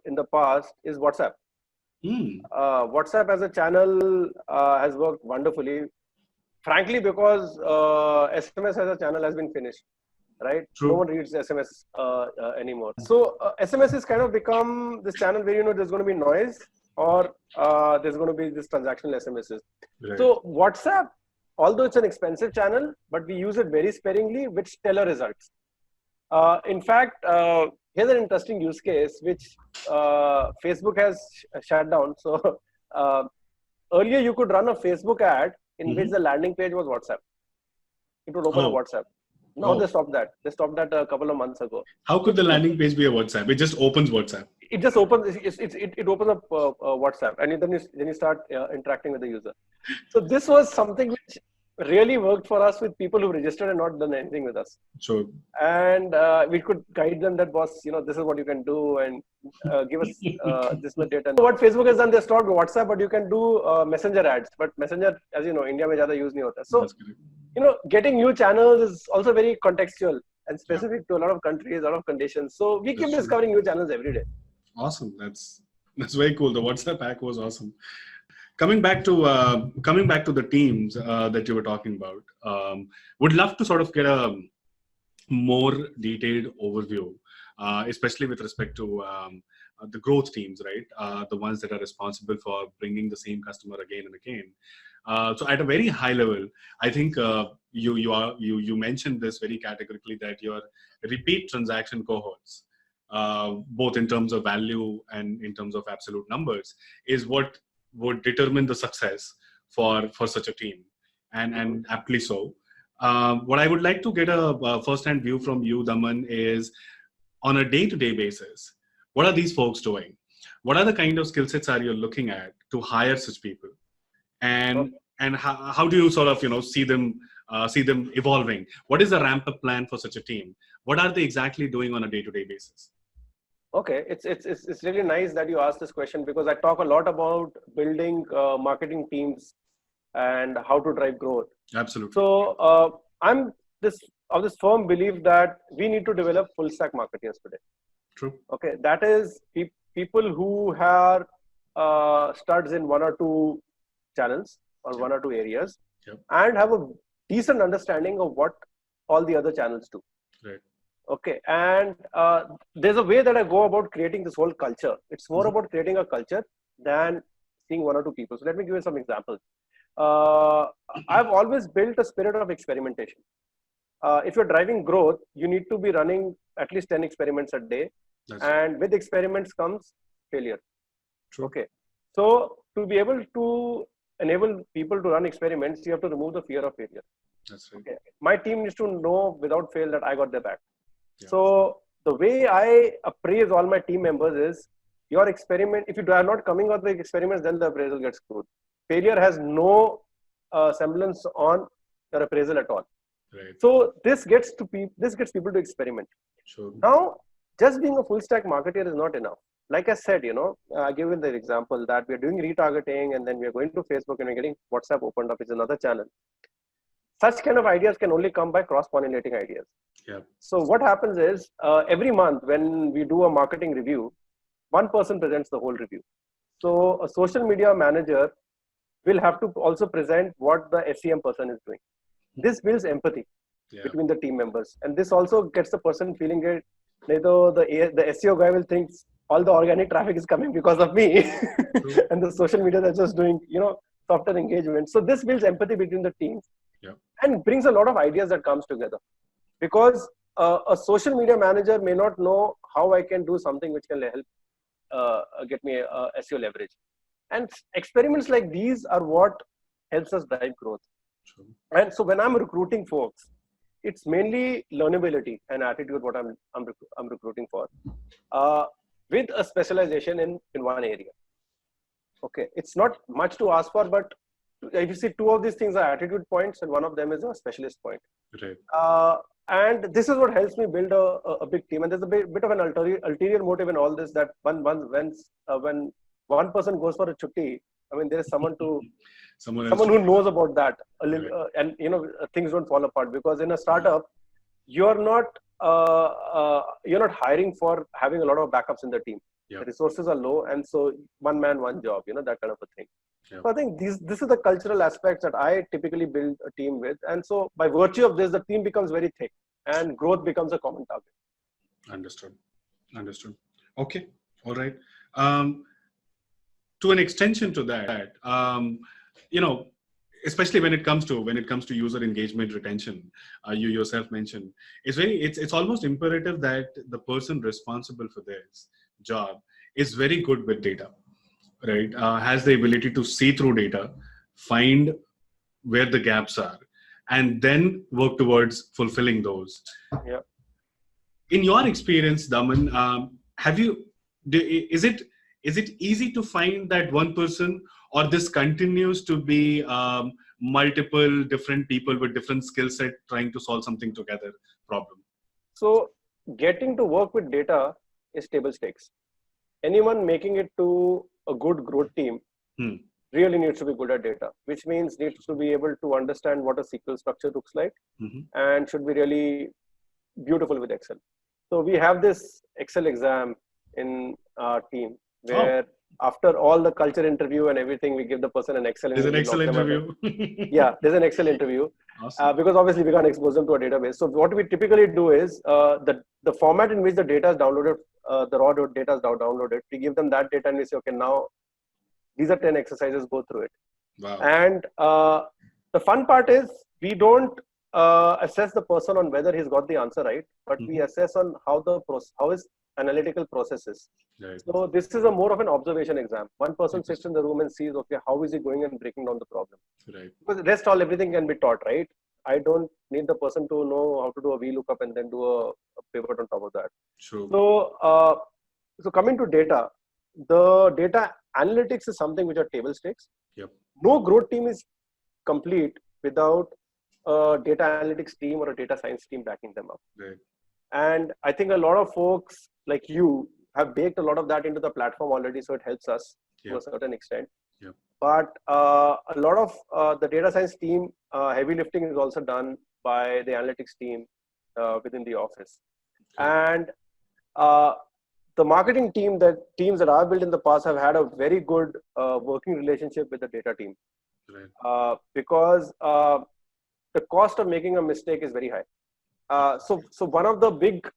in the past is WhatsApp. WhatsApp as a channel has worked wonderfully, frankly, because SMS as a channel has been finished, right? True. No one reads SMS anymore. So SMS has kind of become this channel where there's going to be noise, or there's going to be this transactional SMSs. Right. So WhatsApp, although it's an expensive channel, but we use it very sparingly with stellar results. In fact, here's an interesting use case which Facebook has shut down. So earlier you could run a Facebook ad in which the landing page was WhatsApp. It would open a WhatsApp. Now they stopped that. They stopped that a couple of months ago. How could the landing page be a WhatsApp? It just opens WhatsApp. It just opens. It opens up WhatsApp, and then you start interacting with the user. So this was something which really worked for us with people who registered and not done anything with us. Sure. And we could guide them that, boss, this is what you can do, and give us this much data. What Facebook has done, they stopped WhatsApp, but you can do Messenger ads. But Messenger, as you know, India mein zyada use nahi hota. So getting new channels is also very contextual and specific to a lot of countries, a lot of conditions. So we keep discovering new channels every day. Awesome. That's very cool. The WhatsApp hack was awesome. Coming back to the teams that you were talking about, would love to sort of get a more detailed overview, especially with respect to the growth teams, right? The ones that are responsible for bringing the same customer again and again. So at a very high level, I think you mentioned this very categorically, that your repeat transaction cohorts, both in terms of value and in terms of absolute numbers, is what would determine the success for such a team, and aptly so. What I would like to get a first-hand view from you, Daman, is on a day-to-day basis, what are these folks doing? What are the kind of skill sets are you looking at to hire such people? And how do you sort of see them evolving? What is the ramp-up plan for such a team? What are they exactly doing on a day-to-day basis? Okay, it's really nice that you asked this question, because I talk a lot about building marketing teams and how to drive growth. Absolutely. So I'm this firm belief that we need to develop full stack marketeers today. True. Okay, that is people who have studs in one or two channels or one or two areas, and have a decent understanding of what all the other channels do. Right. Okay, and there's a way that I go about creating this whole culture. It's more about creating a culture than seeing one or two people. So let me give you some examples. I've always built a spirit of experimentation. If you're driving growth, you need to be running at least 10 experiments a day. And with experiments comes failure. True. Okay. So to be able to enable people to run experiments, you have to remove the fear of failure. That's right. Okay. My team needs to know without fail that I got their back. Yeah. So the way I appraise all my team members is, your experiment, if you are not coming out with experiments, then the appraisal gets screwed. Failure has no semblance on your appraisal at all. Right. So this gets people to experiment. Sure. Now, just being a full stack marketer is not enough. Like I said, I give you the example that we're doing retargeting, and then we're going to Facebook and we're getting WhatsApp opened up, which is another channel. Such kind of ideas can only come by cross-pollinating ideas. Yeah. So what happens is, every month when we do a marketing review, one person presents the whole review. So a social media manager will have to also present what the SEM person is doing. This builds empathy between the team members, and this also gets the person feeling it. The SEO guy will think all the organic traffic is coming because of me, and the social media are just doing softer engagement. So this builds empathy between the teams, and brings a lot of ideas that comes together. Because a social media manager may not know how I can do something which can help get me SEO leverage. And experiments like these are what helps us drive growth. True. And so when I'm recruiting folks, it's mainly learnability and attitude what I'm recruiting for, with a specialization in one area. Okay, it's not much to ask for, but if you see, two of these things are attitude points, and one of them is a specialist point. Right. And this is what helps me build a big team. And there's a bit of an ulterior motive in all this, that when one person goes for a chutti, I mean, there is someone who knows about that a little, right. And things don't fall apart, because in a startup, you're not hiring for having a lot of backups in the team. Yeah. The resources are low, and so one man, one job, that kind of a thing. Yeah. So I think this is the cultural aspects that I typically build a team with, and so by virtue of this, the team becomes very thick, and growth becomes a common target. Understood. Okay. All right. To an extension to that, especially when it comes to user engagement retention, you yourself mentioned, it's almost imperative that the person responsible for this job is very good with data, right? Has the ability to see through data, find where the gaps are, and then work towards fulfilling those. Yeah. In your experience, Daman, is it easy to find that one person, or this continues to be multiple different people with different skill set trying to solve something together problem? So getting to work with data is table stakes. Anyone making it to a good growth team really needs to be good at data, which means needs to be able to understand what a SQL structure looks like, and should be really beautiful with Excel. So we have this Excel exam in our team where after all the culture interview and everything, we give the person an Excel. There's an Excel interview. Yeah, there's an Excel interview. Awesome. Because obviously we can't expose them to a database. So what we typically do is the format in which the data is downloaded, the raw data is downloaded. We give them that data and we say, okay, now these are 10 exercises, go through it. Wow. And the fun part is we don't assess the person on whether he's got the answer right, but we assess on how his analytical process is. Right. So this is a more of an observation exam. One person sits in the room and sees, okay, how is he going and breaking down the problem? Right. Because the rest everything can be taught, right? I don't need the person to know how to do a VLOOKUP and then do a pivot on top of that. True. So coming to data, the data analytics is something which are table stakes. Yep. No growth team is complete without a data analytics team or a data science team backing them up. Right. And I think a lot of folks like you have baked a lot of that into the platform already, so it helps us to a certain extent. Yep. But a lot of the data science team, heavy lifting is also done by the analytics team within the office. Okay. And the marketing teams that I've built in the past have had a very good working relationship with the data team. Right. Because the cost of making a mistake is very high. So one of the big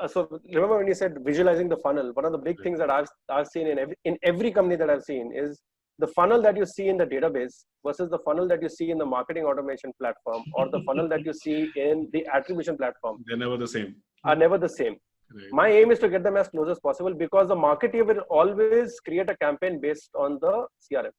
so remember when you said visualizing the funnel, one of the big things that I've seen in every company that I've seen is the funnel that you see in the database versus the funnel that you see in the marketing automation platform or the funnel that you see in the attribution platform. They're never the same. Are never the same. Right. My aim is to get them as close as possible because the marketer will always create a campaign based on the CRM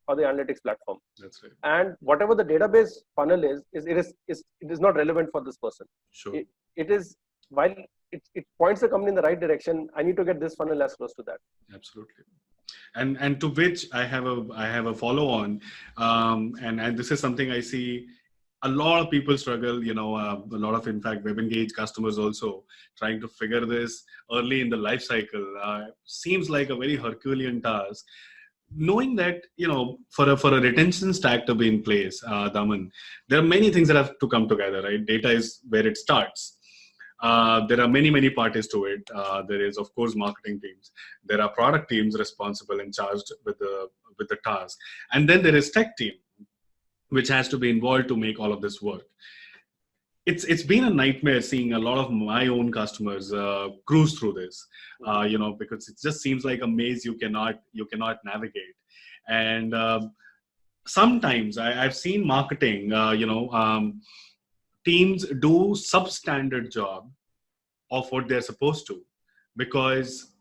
or the analytics platform. That's right. And whatever the database funnel it is not relevant for this person. Sure. It is, while it points the company in the right direction, I need to get this funnel as close to that. Absolutely. And to which I have a follow on, and this is something I see a lot of people struggle. A lot of, in fact, WebEngage customers also trying to figure this early in the life cycle. Seems like a very Herculean task. Knowing that, for a retention stack to be in place, Daman, there are many things that have to come together, right? Data is where it starts. There are many parties to it. There is, of course, marketing teams. There are product teams responsible and charged with the task. And then there is tech team, which has to be involved to make all of this work. It's been a nightmare seeing a lot of my own customers cruise through this, because it just seems like a maze you cannot navigate. And sometimes I've seen marketing, teams do substandard job of what they're supposed to, because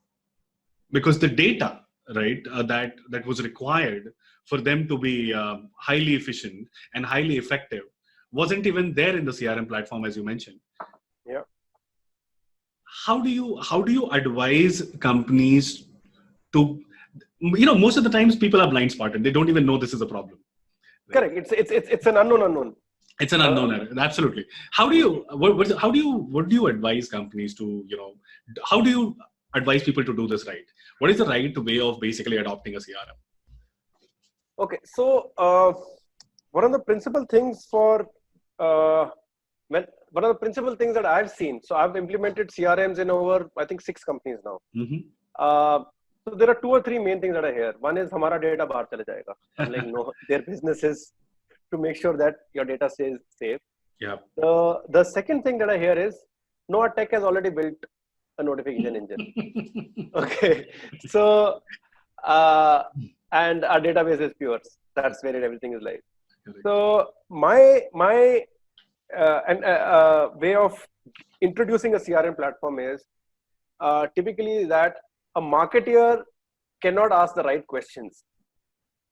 the data, right, that was required for them to be highly efficient and highly effective wasn't even there in the CRM platform, as you mentioned. Yeah. How do you advise companies to, most of the times people are blind spotted. They don't even know this is a problem. Right? Correct. It's an unknown. It's an unknown error. Absolutely. How do you advise companies to, how do you advise people to do this right? What is the right way of basically adopting a CRM? Okay. So one of the principal things that I've seen, so I've implemented CRMs in over, I think, 6 companies now. Mm-hmm. So there are 2 or 3 main things that I hear. One is, "Hamara data bahar chale jayega." Like, no, their business is to make sure that your data stays safe. Yeah. The second thing that I hear is, "No, our tech has already built a notification engine." Okay. So, and our database is pure. That's where everything is live. Correct. So my way of introducing a CRM platform is typically that a marketer cannot ask the right questions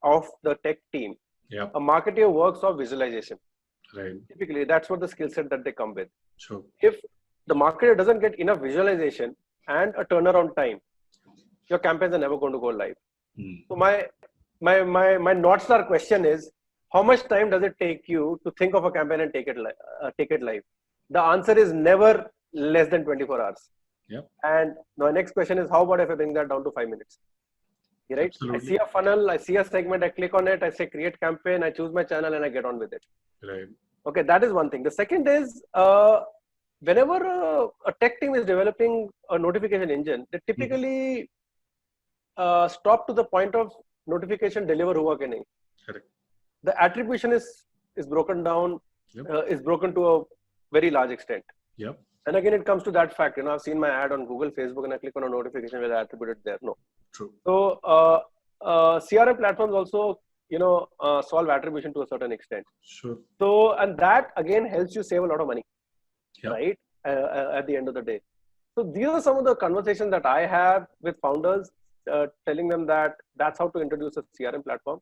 of the tech team. Yeah. A marketer works off visualization. Right. Typically, that's what the skill set that they come with. Sure. If the marketer doesn't get enough visualization and a turnaround time, your campaigns are never going to go live. So my North Star question is, how much time does it take you to think of a campaign and take it live? The answer is never less than 24 hours. Yep. And my next question is, how about if I bring that down to 5 minutes? Right? Absolutely. I see a funnel, I see a segment, I click on it, I say create campaign, I choose my channel and I get on with it. Right. Okay, that is one thing. The second is, whenever a tech team is developing a notification engine, they typically stop to the point of notification deliver हुआ कि नहीं. Correct. The attribution is broken down, Yep. is broken to a very large extent. Yep. And again, it comes to that fact. I've seen my ad on Google, Facebook, and I click on a notification where I attribute it there. No. True. So CRM platforms also, solve attribution to a certain extent. Sure. So, and that again helps you save a lot of money, Yep. right? At the end of the day. So these are some of the conversations that I have with founders, telling them that that's how to introduce a CRM platform.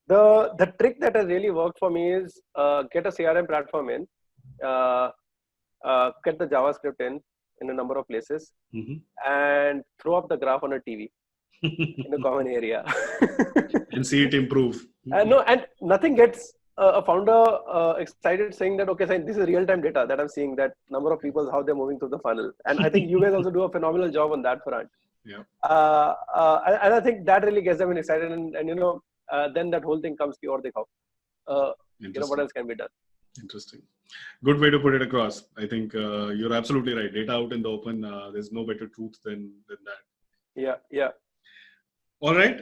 The trick that has really worked for me is get a CRM platform in, get the JavaScript in a number of places, and throw up the graph on a TV in a common area. And see it improve. No, and nothing gets a founder excited saying that, okay, this is real-time data that I'm seeing, that number of people, how they're moving through the funnel. And I think you guys also do a phenomenal job on that front. Yeah. And I think that really gets them excited. And then that whole thing comes to your dikhao. What else can be done? Interesting. Good way to put it across. I think you're absolutely right. Data out in the open, there's no better truth than that. Yeah. All right.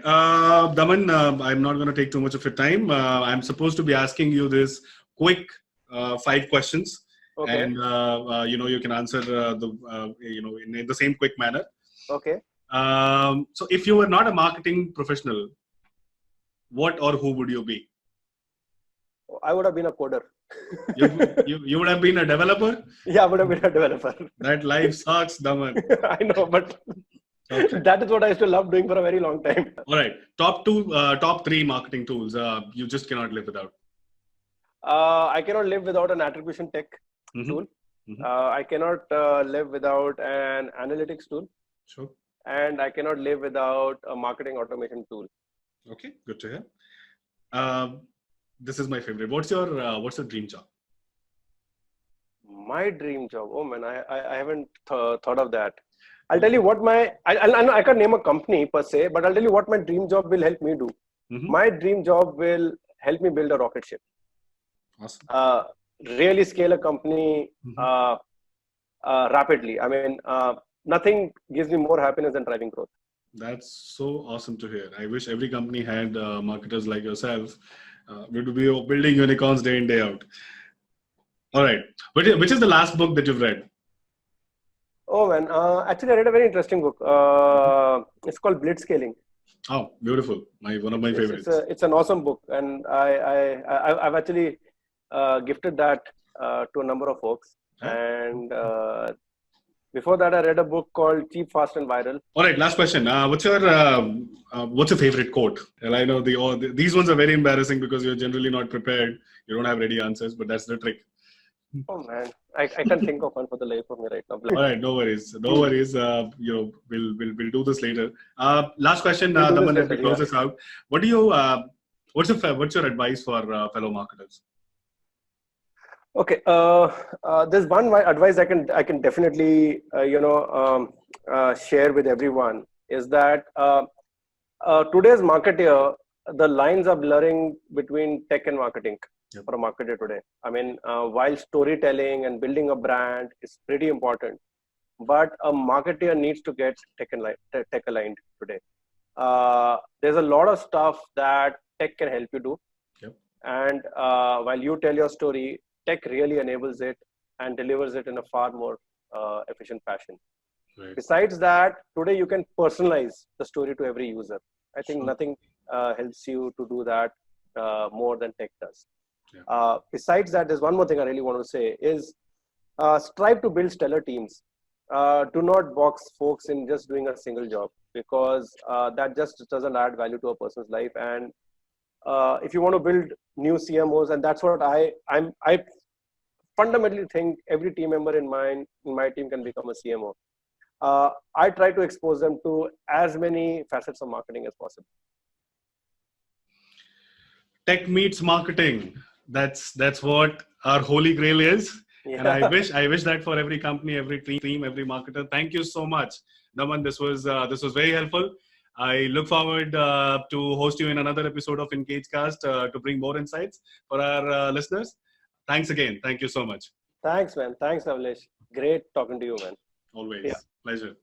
Daman, I'm not going to take too much of your time. I'm supposed to be asking you this quick 5 questions. Okay. And, you can answer in the same quick manner. Okay. So if you were not a marketing professional, what or who would you be? I would have been a coder. You would have been a developer? Yeah, I would have been a developer. That life sucks, Daman. I know, but okay. That is what I used to love doing for a very long time. All right. Top 3 marketing tools you just cannot live without. I cannot live without an attribution tech tool. I cannot live without an analytics tool. Sure. And I cannot live without a marketing automation tool. Okay, good to hear. This is my favorite. What's your dream job? My dream job? Oh man, I haven't thought of that. I'll tell you what I can't name a company per se, but I'll tell you what my dream job will help me do. My dream job will help me build a rocket ship. Awesome. Really scale a company rapidly. I mean, nothing gives me more happiness than driving growth. That's so awesome to hear. I wish every company had marketers like yourself. We would be building unicorns day in, day out. All right. Which is the last book that you've read? Oh man, actually I read a very interesting book. It's called Blitzscaling. Oh, beautiful! One of my favorites. It's an awesome book, and I've actually gifted that to a number of folks. And before that, I read a book called Cheap, Fast, and Viral. All right, last question. What's your favorite quote? Well, I know these ones are very embarrassing because you're generally not prepared. You don't have ready answers, but that's the trick. Oh man, I can't think of one for the life of me right now. All right, no worries. We'll do this later. Last question, Daman, as we close this out. What's your advice for fellow marketers? Okay, there's one advice I can definitely share with everyone is that today's marketer, the lines are blurring between tech and marketing. Yep. For a marketer today. I mean, while storytelling and building a brand is pretty important, but a marketer needs to get tech aligned today. There's a lot of stuff that tech can help you do. Yep. And while you tell your story, tech really enables it and delivers it in a far more efficient fashion. Right. Besides that, today you can personalize the story to every user. I think nothing helps you to do that more than tech does. Yeah. Besides that, there's one more thing I really want to say is strive to build stellar teams. Do not box folks in just doing a single job, because that just doesn't add value to a person's life. And if you want to build new CMOs, and that's what I fundamentally think every team member in my team can become a CMO. I try to expose them to as many facets of marketing as possible. Tech meets marketing. That's what our holy grail is. Yeah. And I wish that for every company, every team, every marketer. Thank you so much, Daman. This was very helpful. I look forward to host you in another episode of EngageCast to bring more insights for our listeners. Thanks again. Thank you so much. Thanks, man. Thanks, Avlesh. Great talking to you, man. Always. Yeah. Pleasure.